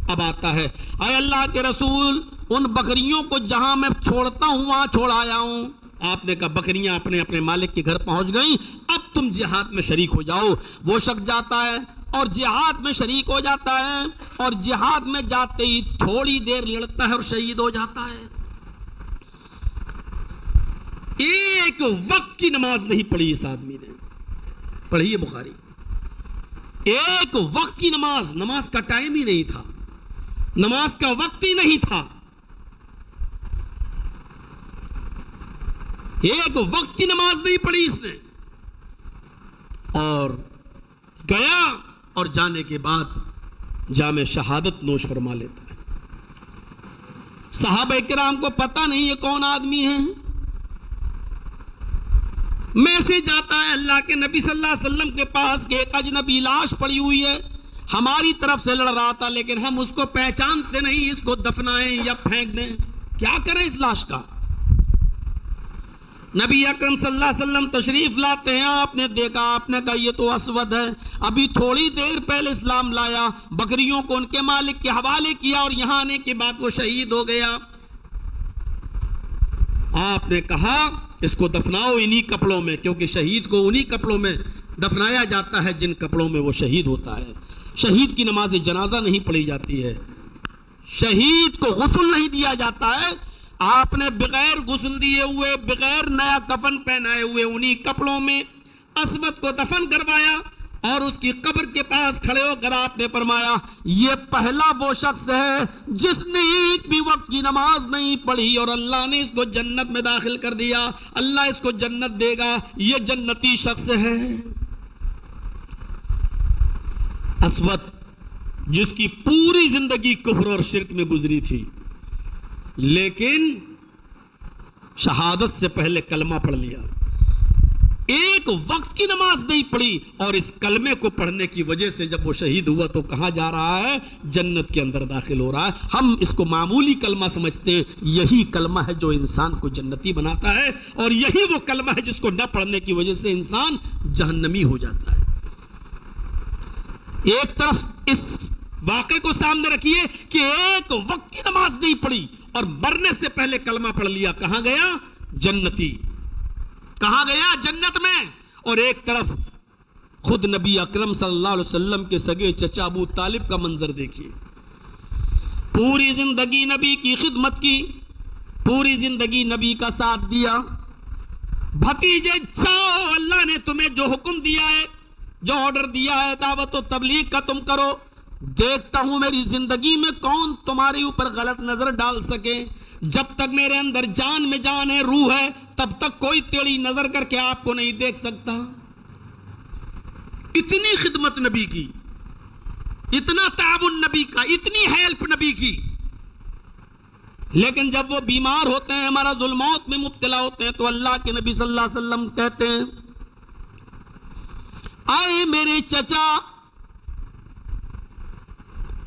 اب آتا ہے اے اللہ کے رسول، ان بکریوں کو جہاں میں چھوڑتا ہوں وہاں چھوڑ آیا ہوں۔ آپ نے کہا بکریاں اپنے اپنے مالک کے گھر پہنچ گئیں، اب تم جہاد میں شریک ہو جاؤ۔ وہ شخص جاتا ہے اور جہاد میں شریک ہو جاتا ہے، اور جہاد میں جاتے ہی تھوڑی دیر لڑتا ہے اور شہید ہو جاتا ہے۔ ایک وقت کی نماز نہیں پڑھی اس آدمی نے، پڑھی ہے بخاری۔ ایک وقت کی نماز کا ٹائم ہی نہیں تھا، نماز کا وقت ہی نہیں تھا، ایک وقت کی نماز نہیں پڑھی اس نے، اور گیا اور جانے کے بعد جام شہادت نوش فرما لیتا ہے۔ صحابہ کرام کو پتہ نہیں یہ کون آدمی ہے۔ میسج آتا ہے اللہ کے نبی صلی اللہ علیہ وسلم کے پاس کہ ایک اجنبی لاش پڑی ہوئی ہے، ہماری طرف سے لڑ رہا تھا لیکن ہم اس کو پہچانتے نہیں، اس کو دفنائیں یا پھینک دیں، کیا کریں اس لاش کا؟ نبی اکرم صلی اللہ علیہ وسلم تشریف لاتے ہیں، آپ نے دیکھا، آپ نے کہا یہ تو اسود ہے، ابھی تھوڑی دیر پہلے اسلام لایا، بکریوں کو ان کے مالک کے حوالے کیا اور یہاں آنے کے بعد وہ شہید ہو گیا۔ آپ نے کہا اس کو دفناؤ انہی کپڑوں میں، کیونکہ شہید کو انہی کپڑوں میں دفنایا جاتا ہے جن کپڑوں میں وہ شہید ہوتا ہے۔ شہید کی نماز جنازہ نہیں پڑھی جاتی ہے، شہید کو غسل نہیں دیا جاتا ہے۔ آپ نے بغیر غسل دیے ہوئے، بغیر نیا کفن پہنائے ہوئے انہی کپڑوں میں اسود کو دفن کروایا اور اس کی قبر کے پاس کھڑے ہو کر آپ نے فرمایا یہ پہلا وہ شخص ہے جس نے ایک بھی وقت کی نماز نہیں پڑھی اور اللہ نے اس کو جنت میں داخل کر دیا، اللہ اس کو جنت دے گا، یہ جنتی شخص ہے۔ اسود جس کی پوری زندگی کفر اور شرک میں گزری تھی، لیکن شہادت سے پہلے کلمہ پڑھ لیا، ایک وقت کی نماز نہیں پڑھی، اور اس کلمے کو پڑھنے کی وجہ سے جب وہ شہید ہوا تو کہاں جا رہا ہے؟ جنت کے اندر داخل ہو رہا ہے۔ ہم اس کو معمولی کلمہ سمجھتے ہیں، یہی کلمہ ہے جو انسان کو جنتی بناتا ہے، اور یہی وہ کلمہ ہے جس کو نہ پڑھنے کی وجہ سے انسان جہنمی ہو جاتا ہے۔ ایک طرف اس واقعے کو سامنے رکھیے کہ ایک وقت کی نماز نہیں پڑھی اور مرنے سے پہلے کلمہ پڑھ لیا، کہاں گیا؟ جنتی، کہاں گیا؟ جنت میں۔ اور ایک طرف خود نبی اکرم صلی اللہ علیہ وسلم کے سگے چچا ابو طالب کا منظر دیکھیے، پوری زندگی نبی کی خدمت کی، پوری زندگی نبی کا ساتھ دیا۔ بھتیجے جاؤ، اللہ نے تمہیں جو حکم دیا ہے، جو آرڈر دیا ہے دعوت و تبلیغ کا تم کرو، دیکھتا ہوں میری زندگی میں کون تمہارے اوپر غلط نظر ڈال سکے۔ جب تک میرے اندر جان میں جان ہے، روح ہے، تب تک کوئی ٹیڑھی نظر کر کے آپ کو نہیں دیکھ سکتا۔ اتنی خدمت نبی کی، اتنا تعاون نبی کا، اتنی ہیلپ نبی کی، لیکن جب وہ بیمار ہوتے ہیں، مرض الموت میں مبتلا ہوتے ہیں، تو اللہ کے نبی صلی اللہ علیہ وسلم کہتے ہیں آئے میرے چچا،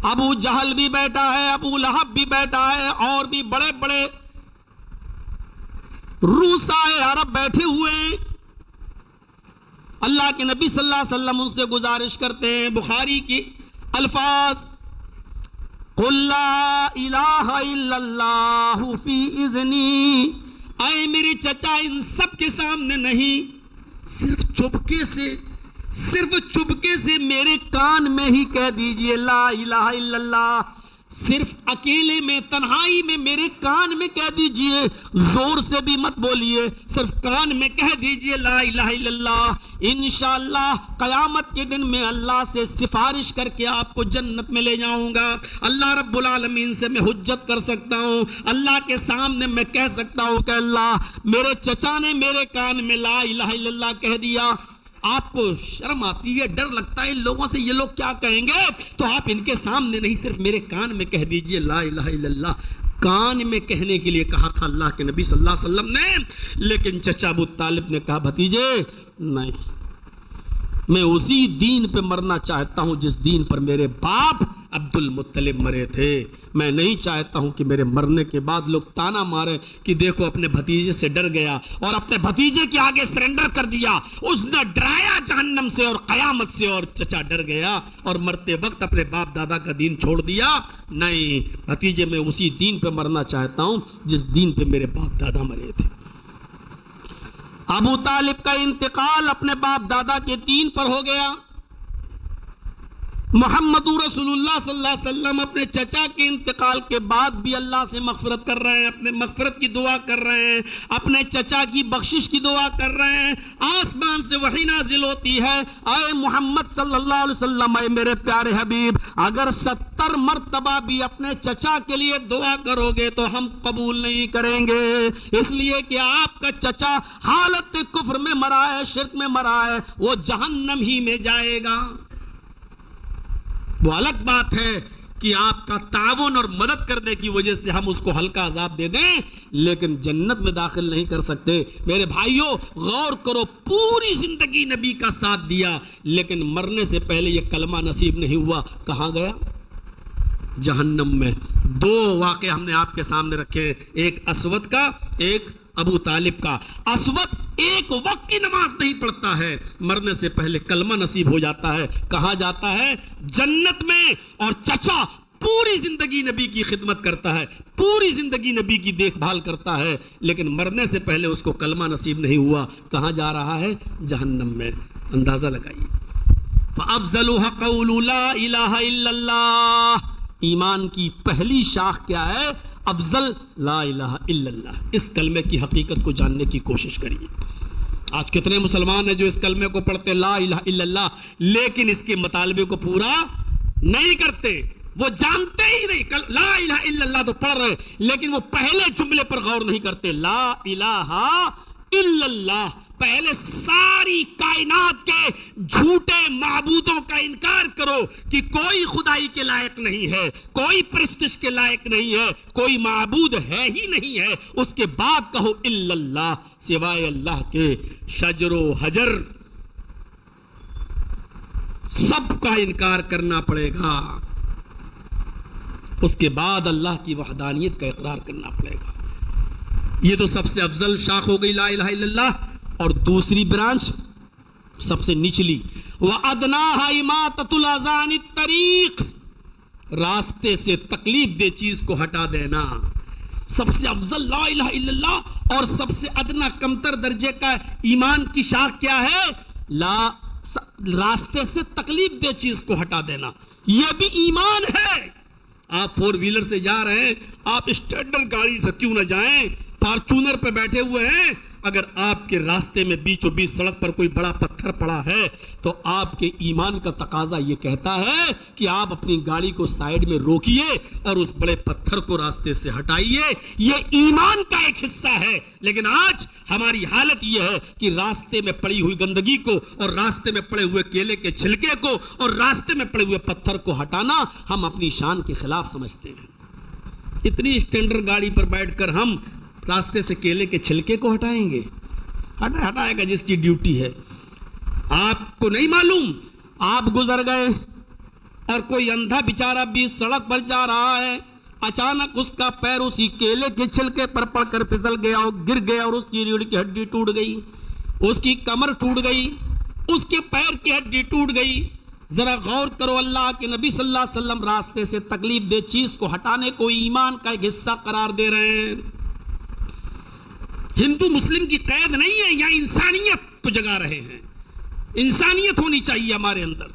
ابو جہل بھی بیٹھا ہے، ابو لہب بھی بیٹھا ہے، اور بھی بڑے بڑے روسائے عرب بیٹھے ہوئے ہیں۔ اللہ کے نبی صلی اللہ علیہ وسلم ان سے گزارش کرتے ہیں، بخاری کی الفاظ، قل لا الہ الا اللہ فی اذنی، اے میرے چچا ان سب کے سامنے نہیں، صرف چپکے سے میرے کان میں ہی کہہ دیجئے لا الہ الا اللہ، صرف اکیلے میں، تنہائی میں میرے کان میں کہہ دیجئے، زور سے بھی مت بولیے، صرف کان میں کہہ دیجئے لا الہ الا اللہ۔ انشاءاللہ قیامت کے دن میں اللہ سے سفارش کر کے آپ کو جنت میں لے جاؤں گا، اللہ رب العالمین سے میں حجت کر سکتا ہوں، اللہ کے سامنے میں کہہ سکتا ہوں کہ اللہ میرے چچا نے میرے کان میں لا الہ الا اللہ کہہ دیا۔ آپ کو شرم آتی ہے، ڈر لگتا ہے ان لوگوں سے، یہ لوگ کیا کہیں گے، تو آپ ان کے سامنے نہیں، صرف میرے کان میں کہہ دیجئے لا الہ الا اللہ۔ کان میں کہنے کے لیے کہا تھا اللہ کے نبی صلی اللہ علیہ وسلم نے، لیکن چچا ابو طالب نے کہا بھتیجے نہیں، میں اسی دین پہ مرنا چاہتا ہوں جس دین پر میرے باپ عبد المطلب مرے تھے۔ میں نہیں چاہتا ہوں کہ میرے مرنے کے بعد لوگ تانا مارے کہ دیکھو اپنے بھتیجے سے ڈر گیا اور اپنے بھتیجے کے آگے سرنڈر کر دیا، اس نے ڈرایا جہنم سے اور قیامت سے، اور چچا ڈر گیا اور مرتے وقت اپنے باپ دادا کا دین چھوڑ دیا۔ نہیں بھتیجے، میں اسی دین پہ مرنا چاہتا ہوں جس دین پہ میرے باپ دادا مرے تھے۔ ابو طالب کا انتقال اپنے باپ دادا کے دین پر ہو گیا۔ محمد رسول اللہ صلی اللہ علیہ وسلم اپنے چچا کے انتقال کے بعد بھی اللہ سے مغفرت کر رہے ہیں، اپنے مغفرت کی دعا کر رہے ہیں، اپنے چچا کی بخشش کی دعا کر رہے ہیں۔ آسمان سے وحی نازل ہوتی ہے، اے محمد صلی اللہ علیہ وسلم، اے میرے پیارے حبیب، اگر 70 مرتبہ بھی اپنے چچا کے لیے دعا کرو گے تو ہم قبول نہیں کریں گے، اس لیے کہ آپ کا چچا حالت کفر میں مرا ہے، شرک میں مرا ہے، وہ جہنم ہی میں جائے گا۔ وہ الگ بات ہے کہ آپ کا تعاون اور مدد کرنے کی وجہ سے ہم اس کو ہلکا عذاب دے دیں لیکن جنت میں داخل نہیں کر سکتے۔ میرے بھائیوں غور کرو، پوری زندگی نبی کا ساتھ دیا لیکن مرنے سے پہلے یہ کلمہ نصیب نہیں ہوا، کہاں گیا؟ جہنم میں۔ دو واقعے ہم نے آپ کے سامنے رکھے، ایک اسود کا، ایک ابو طالب کا۔ اسود ایک وقت کی نماز نہیں پڑھتا ہے، مرنے سے پہلے کلمہ نصیب ہو جاتا ہے، کہاں جاتا ہے؟ جنت میں۔ اور چچا پوری زندگی نبی کی خدمت کرتا ہے، پوری زندگی نبی کی دیکھ بھال کرتا ہے لیکن مرنے سے پہلے اس کو کلمہ نصیب نہیں ہوا، کہاں جا رہا ہے؟ جہنم میں۔ اندازہ لگائیے۔ فَأَفْضَلُهَا قَوْلُ لَا إِلَهَ إِلَّا اللَّهِ۔ ایمان کی پہلی شاخ کیا ہے؟ افضل لا الہ الا اللہ۔ اس کلمے کی حقیقت کو جاننے کی کوشش کریے۔ آج کتنے مسلمان ہیں جو اس کلمے کو پڑھتے لا الہ الا اللہ لیکن اس کے مطالبے کو پورا نہیں کرتے، وہ جانتے ہی نہیں۔ لا الہ الا اللہ تو پڑھ رہے لیکن وہ پہلے جملے پر غور نہیں کرتے۔ لا الہ الا اللہ، پہلے ساری کائنات کے جھوٹے معبودوں کا انکار کرو کہ کوئی خدائی کے لائق نہیں ہے، کوئی پرستش کے لائق نہیں ہے، کوئی معبود ہے ہی نہیں ہے، اس کے بعد کہو الا اللہ، سوائے اللہ کے۔ شجر و حجر سب کا انکار کرنا پڑے گا، اس کے بعد اللہ کی وحدانیت کا اقرار کرنا پڑے گا۔ یہ تو سب سے افضل شاخ ہو گئی لا الہ الا اللہ۔ اور دوسری برانچ سب سے نچلی، وَأَدْنَاهَا إِمَاطَةُ الْأَذَى عَنِ الطَّرِيقِ، راستے سے تکلیف دہ چیز کو ہٹا دینا۔ سب سے افضل لا الہ الا اللہ اور سب سے ادنا کمتر درجے کا ایمان کی شاخ کیا ہے؟ راستے سے تکلیف دہ چیز کو ہٹا دینا، یہ بھی ایمان ہے۔ آپ فور ویلر سے جا رہے ہیں، آپ اسٹینڈرڈ گاڑی سے کیوں نہ جائیں، فارچونر پہ بیٹھے ہوئے ہیں، اگر آپ کے راستے میں بیچوں بیچ سڑک پر کوئی بڑا پتھر پڑا ہے تو آپ کے ایمان کا تقاضا یہ کہتا ہے کہ آپ اپنی گاڑی کو سائیڈ میں روکیے اور اس بڑے پتھر کو راستے سے ہٹائیے، یہ ایمان کا ایک حصہ ہے۔ لیکن آج ہماری حالت یہ ہے کہ راستے میں پڑی ہوئی گندگی کو اور راستے میں پڑے ہوئے کیلے کے چھلکے کو اور راستے میں پڑے ہوئے پتھر کو ہٹانا ہم اپنی شان کے خلاف سمجھتے ہیں۔ اتنی اسٹینڈرڈ گاڑی پر بیٹھ کر ہم راستے سے کیلے کے چھلکے کو ہٹائیں گے؟ ہٹائے گا جس کی ڈیوٹی ہے۔ آپ کو نہیں معلوم، آپ گزر گئے اور کوئی اندھا بیچارہ بھی سڑک پر جا رہا ہے، اچانک اس کا پیر اسی کیلے کے چھلکے پر پڑ کر پھسل گیا اور گر گیا اور اس کی ریڑھ کی ہڈی ٹوٹ گئی، اس کی کمر ٹوٹ گئی، اس کے پیر کی ہڈی ٹوٹ گئی۔ ذرا غور کرو، اللہ کے نبی صلی اللہ علیہ وسلم راستے سے تکلیف دہ چیز کو ہٹانے کو ایمان کا ایک حصہ قرار دے رہے ہیں۔ ہندو مسلم کی قید نہیں ہے، یا انسانیت کو جگا رہے ہیں۔ انسانیت ہونی چاہیے ہمارے اندر،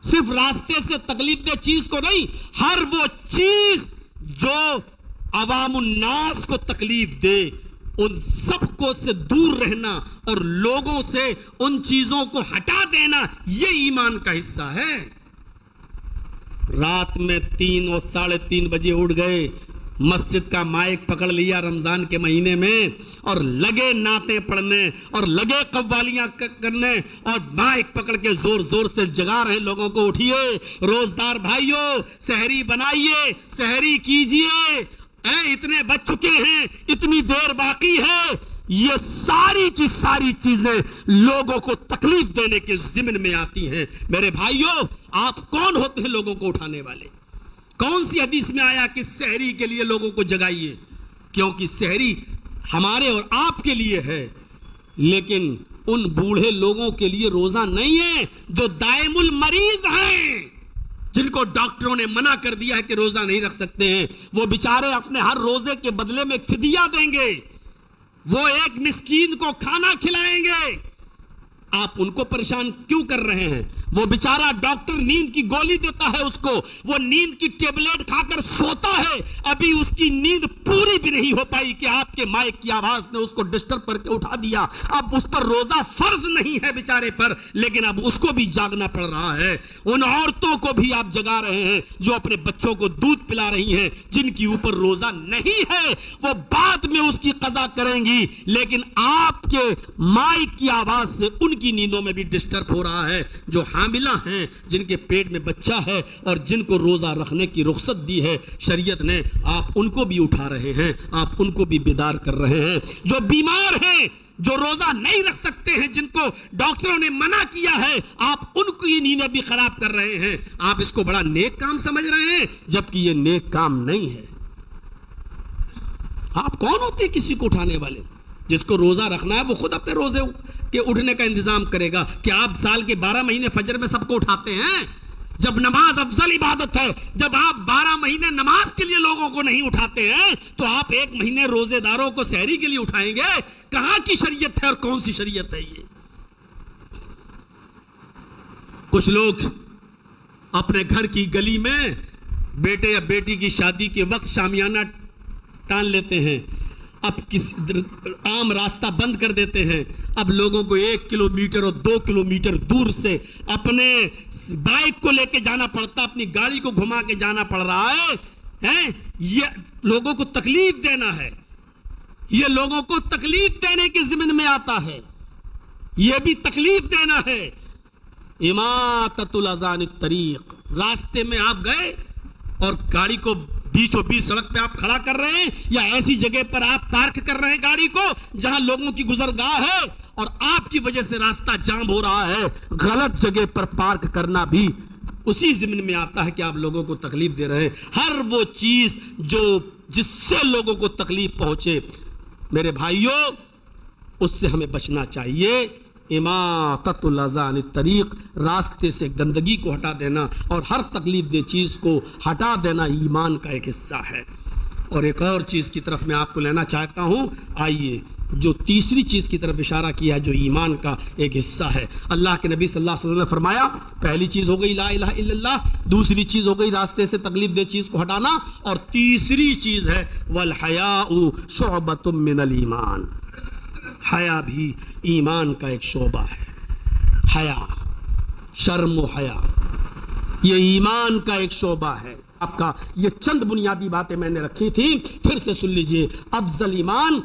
صرف راستے سے تکلیف دہ چیز کو نہیں، ہر وہ چیز جو عوام الناس کو تکلیف دے ان سب کو سے دور رہنا اور لوگوں سے ان چیزوں کو ہٹا دینا، یہ ایمان کا حصہ ہے۔ رات میں 3 اور 3:30 بجے اٹھ گئے، مسجد کا مائک پکڑ لیا رمضان کے مہینے میں اور لگے نعتیں پڑھنے اور لگے قوالیاں کرنے اور مائک پکڑ کے زور زور سے جگا رہے لوگوں کو، اٹھیے روزدار بھائیوں، سحری بنائیے، سحری کیجئے، اتنے بج چکے ہیں، اتنی دیر باقی ہے۔ یہ ساری کی ساری چیزیں لوگوں کو تکلیف دینے کے ضمن میں آتی ہیں۔ میرے بھائیوں، آپ کون ہوتے ہیں لوگوں کو اٹھانے والے؟ کون سی حدیث میں آیا کہ سحری کے لیے لوگوں کو جگائیے؟ کیونکہ سحری ہمارے اور آپ کے لیے ہے، لیکن ان بوڑھے لوگوں کے لیے روزہ نہیں ہے جو دائم المریض ہیں، جن کو ڈاکٹروں نے منع کر دیا ہے کہ روزہ نہیں رکھ سکتے ہیں۔ وہ بیچارے اپنے ہر روزے کے بدلے میں ایک فدیہ دیں گے، وہ ایک مسکین کو کھانا کھلائیں گے۔ آپ ان کو پریشان کیوں کر رہے ہیں؟ وہ بیچارہ ڈاکٹر نیند کی گولی دیتا ہے اس کو، وہ نیند کی ٹیبلیٹ کھا کر سوتا ہے، ابھی اس کی نیند پوری بھی نہیں ہو پائی کہ آپ کے مائک کی آواز نے اس کو ڈسٹرب کر کے اٹھا دیا۔ اب اس پر روزہ فرض نہیں ہے بیچارے پر، لیکن اب اس کو بھی جاگنا پڑ رہا ہے۔ ان عورتوں کو بھی آپ جگا رہے ہیں جو اپنے بچوں کو دودھ پلا رہی ہیں، جن کی اوپر روزہ نہیں ہے، وہ بعد میں اس کی قضا کریں گی، لیکن آپ کے مائک کی آواز سے ان کی نیندوں میں بھی ڈسٹرب ہو رہا ہے، جو حاملہ ہیں، جن کے پیٹ میں بچہ ہے اور جن کو روزہ رکھنے کی رخصت دی ہے شریعت نے، آپ ان کو بھی اٹھا رہے ہیں، آپ ان کو بھی بیدار کر رہے ہیں۔ جو بیمار ہیں، جو روزہ نہیں رکھ سکتے ہیں، جن کو ڈاکٹروں نے منع کیا ہے، آپ ان کو یہ نیندیں بھی خراب کر رہے ہیں۔ آپ اس کو بڑا نیک کام سمجھ رہے ہیں، جبکہ یہ نیک کام نہیں ہے۔ آپ کون ہوتے ہیں کسی کو اٹھانے والے؟ جس کو روزہ رکھنا ہے وہ خود اپنے روزے کے اٹھنے کا انتظام کرے گا۔ کہ آپ سال کے 12 مہینے فجر میں سب کو اٹھاتے ہیں؟ جب نماز افضل عبادت ہے، جب آپ 12 مہینے نماز کے لیے لوگوں کو نہیں اٹھاتے ہیں، تو آپ 1 مہینے روزے داروں کو سحری کے لیے اٹھائیں گے؟ کہاں کی شریعت ہے اور کون سی شریعت ہے یہ؟ کچھ لوگ اپنے گھر کی گلی میں بیٹے یا بیٹی کی شادی کے وقت شامیانہ ٹان لیتے ہیں، اب کسی عام راستہ بند کر دیتے ہیں، اب لوگوں کو 1 کلومیٹر اور 2 کلومیٹر دور سے اپنے بائک کو لے کے جانا پڑتا، اپنی گاڑی کو گھما کے جانا پڑ رہا ہے۔ یہ لوگوں کو تکلیف دینا ہے، یہ لوگوں کو تکلیف دینے کے ضمن میں آتا ہے، یہ بھی تکلیف دینا ہے۔ اماطۃ الاذان الطریق، راستے میں آپ گئے اور گاڑی کو بیچوں بیچ سڑک پہ آپ کھڑا کر رہے ہیں، یا ایسی جگہ پر آپ پارک کر رہے ہیں گاڑی کو جہاں لوگوں کی گزرگاہ ہے اور آپ کی وجہ سے راستہ جام ہو رہا ہے، غلط جگہ پر پارک کرنا بھی اسی ضمن میں آتا ہے کہ آپ لوگوں کو تکلیف دے رہے ہیں۔ ہر وہ چیز جس سے لوگوں کو تکلیف پہنچے، میرے بھائیوں، اس سے ہمیں بچنا چاہیے۔ اماطۃ الاذان الطریق، راستے سے گندگی کو ہٹا دینا اور ہر تکلیف دہ چیز کو ہٹا دینا ایمان کا ایک حصہ ہے۔ اور ایک اور چیز کی طرف میں آپ کو لینا چاہتا ہوں، آئیے، جو تیسری چیز کی طرف اشارہ کیا جو ایمان کا ایک حصہ ہے۔ اللہ کے نبی صلی اللہ علیہ وسلم نے فرمایا، پہلی چیز ہو گئی لا الہ الا اللہ، دوسری چیز ہو گئی راستے سے تکلیف دہ چیز کو ہٹانا، اور تیسری چیز ہے والحیاء شعبۃ من الایمان، حیا بھی ایمان کا ایک شعبہ ہے۔ حیا، شرم و حیا، یہ ایمان کا ایک شعبہ ہے۔ آپ کا یہ چند بنیادی باتیں میں نے رکھی تھی، پھر سے سن لیجئے۔ افضل ایمان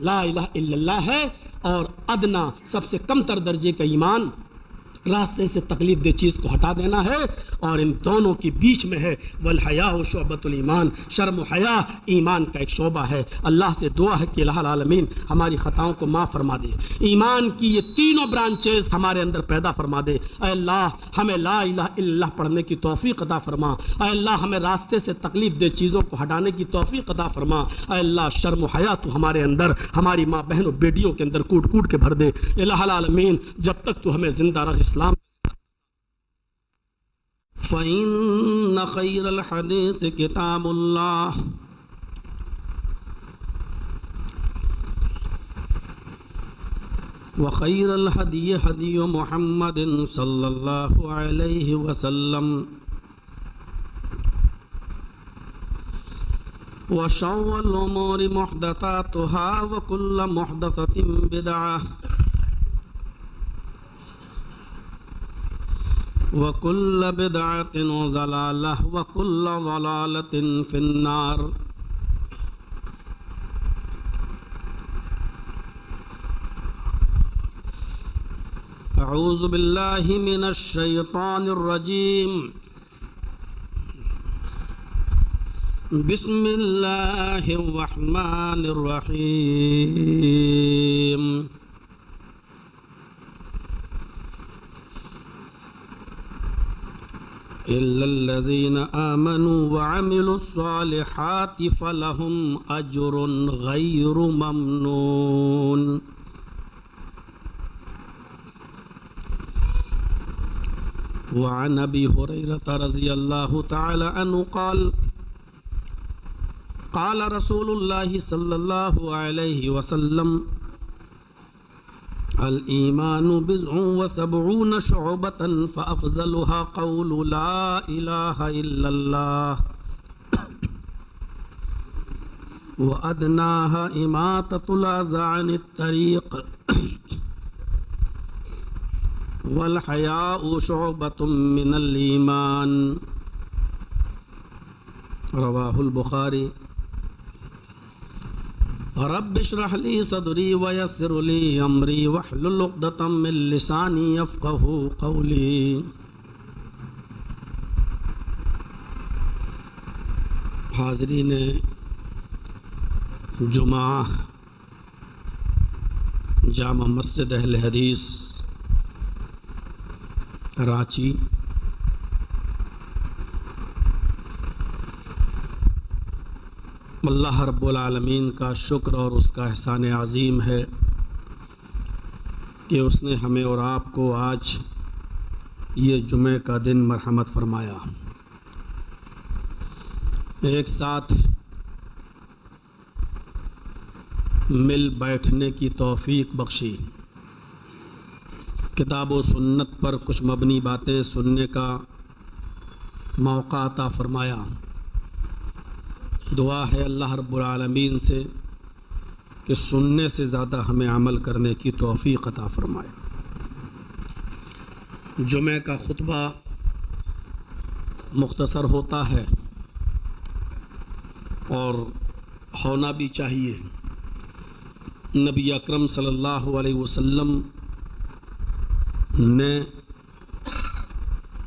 لا الہ الا اللہ ہے، اور ادنا سب سے کم تر درجے کا ایمان راستے سے تکلیف دہ چیز کو ہٹا دینا ہے، اور ان دونوں کے بیچ میں ہے والحیاء شعبۃ الایمان، شرم و حیا ایمان کا ایک شعبہ ہے۔ اللہ سے دعا ہے کہ الہ العالمین ہماری خطاؤں کو معاف فرما دے، ایمان کی یہ تینوں برانچز ہمارے اندر پیدا فرما دے۔ اے اللہ ہمیں لا الہ الا اللہ پڑھنے کی توفیق عطا فرما، اے اللہ ہمیں راستے سے تکلیف دہ چیزوں کو ہٹانے کی توفیق عطا فرما، اے اللہ شرم و حیا تو ہمارے اندر، ہماری ماں بہنوں بیٹیوں کے اندر کوٹ کوٹ کے بھر دے۔ الہ العالمین جب تک تو ہمیں زندہ رکھ اسلام۔ فَإِنَّ خَيْرَ الْحَدِيثِ كِتَابُ اللَّهِ وَخَيْرَ الْهَدْيِ هَدْيُ مُحَمَّدٍ صَلَّى اللَّهُ عَلَيْهِ وَسَلَّمَ وَشَرَّ الْأُمُورِ مُحْدَثَاتُهَا وَكُلُّ مُحْدَثَةٍ بِدْعَةٌ وَكُلُّ بِدْعَةٍ ضَلَالَةٍ وَكُلُّ ضَلَالَةٍ فِي النَّارِ۔ اعوذ باللہ من الشیطان الرجیم، بسم اللہ الرحمن الرحیم۔ إِلَّا الَّذِينَ آمَنُوا وَعَمِلُوا الصَّالِحَاتِ فَلَهُمْ أَجْرٌ غَيْرُ مَمْنُونٍ۔ وعن أبي هريرة رضي الله تعالى عنه قال قال رسول الله صلى الله عليه وسلم الإيمان بضع وسبعون شعبة فأفضلها قول لا إله إلا الله وأدناها إماطة الأذى عن الطريق والحياء شعبة من الإيمان۔ رواه البخاری۔ رب اشرح لي صدري ويسر لي امري واحلل عقدة من لساني يفقهوا قولي. حاضرین جمعہ جامع مسجد اہل حدیث رانچی، اللہ رب العالمین کا شکر اور اس کا احسان عظیم ہے کہ اس نے ہمیں اور آپ کو آج یہ جمعہ کا دن مرحمت فرمایا، ایک ساتھ مل بیٹھنے کی توفیق بخشی، کتاب و سنت پر کچھ مبنی باتیں سننے کا موقع عطا فرمایا۔ دعا ہے اللہ رب العالمین سے کہ سننے سے زیادہ ہمیں عمل کرنے کی توفیق عطا فرمائے۔ جمعہ کا خطبہ مختصر ہوتا ہے اور ہونا بھی چاہیے۔ نبی اکرم صلی اللہ علیہ وسلم نے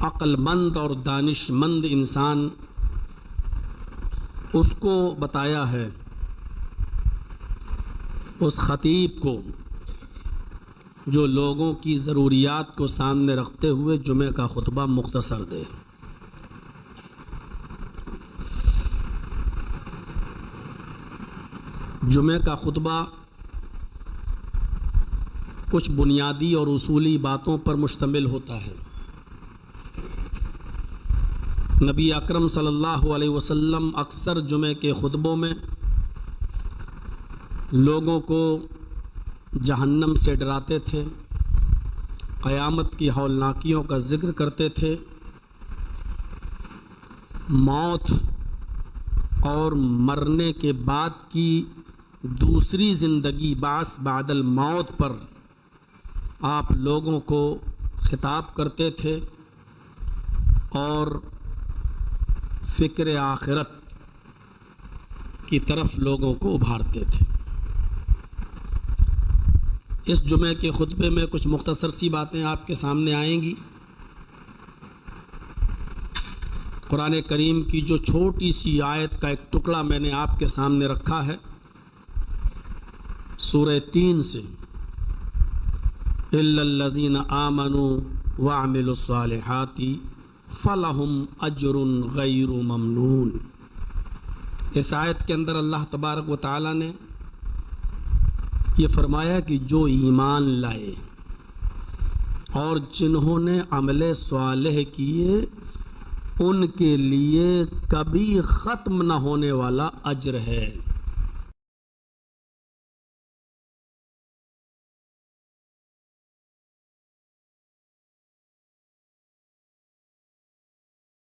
عقل مند اور دانش مند انسان اس کو بتایا ہے، اس خطیب کو جو لوگوں کی ضروریات کو سامنے رکھتے ہوئے جمعہ کا خطبہ مختصر دے۔ جمعہ کا خطبہ کچھ بنیادی اور اصولی باتوں پر مشتمل ہوتا ہے۔ نبی اکرم صلی اللہ علیہ وسلم اکثر جمعہ کے خطبوں میں لوگوں کو جہنم سے ڈراتے تھے، قیامت کی ہولناکیوں کا ذکر کرتے تھے، موت اور مرنے کے بعد کی دوسری زندگی بعث بعد الموت پر آپ لوگوں کو خطاب کرتے تھے اور فکر آخرت کی طرف لوگوں کو ابھارتے تھے۔ اس جمعہ کے خطبے میں کچھ مختصر سی باتیں آپ کے سامنے آئیں گی۔ قرآن کریم کی جو چھوٹی سی آیت کا ایک ٹکڑا میں نے آپ کے سامنے رکھا ہے، سورہ 3 سے، اِلَّا الَّذِينَ آمَنُوا وَعَمِلُوا الصَّالِحَاتِ فَلَهُمْ أَجْرٌ غَيْرُ مَمْنُونٍ۔ اس آیت کے اندر اللہ تبارک و تعالیٰ نے یہ فرمایا کہ جو ایمان لائے اور جنہوں نے عمل صالح کیے ان کے لیے کبھی ختم نہ ہونے والا اجر ہے۔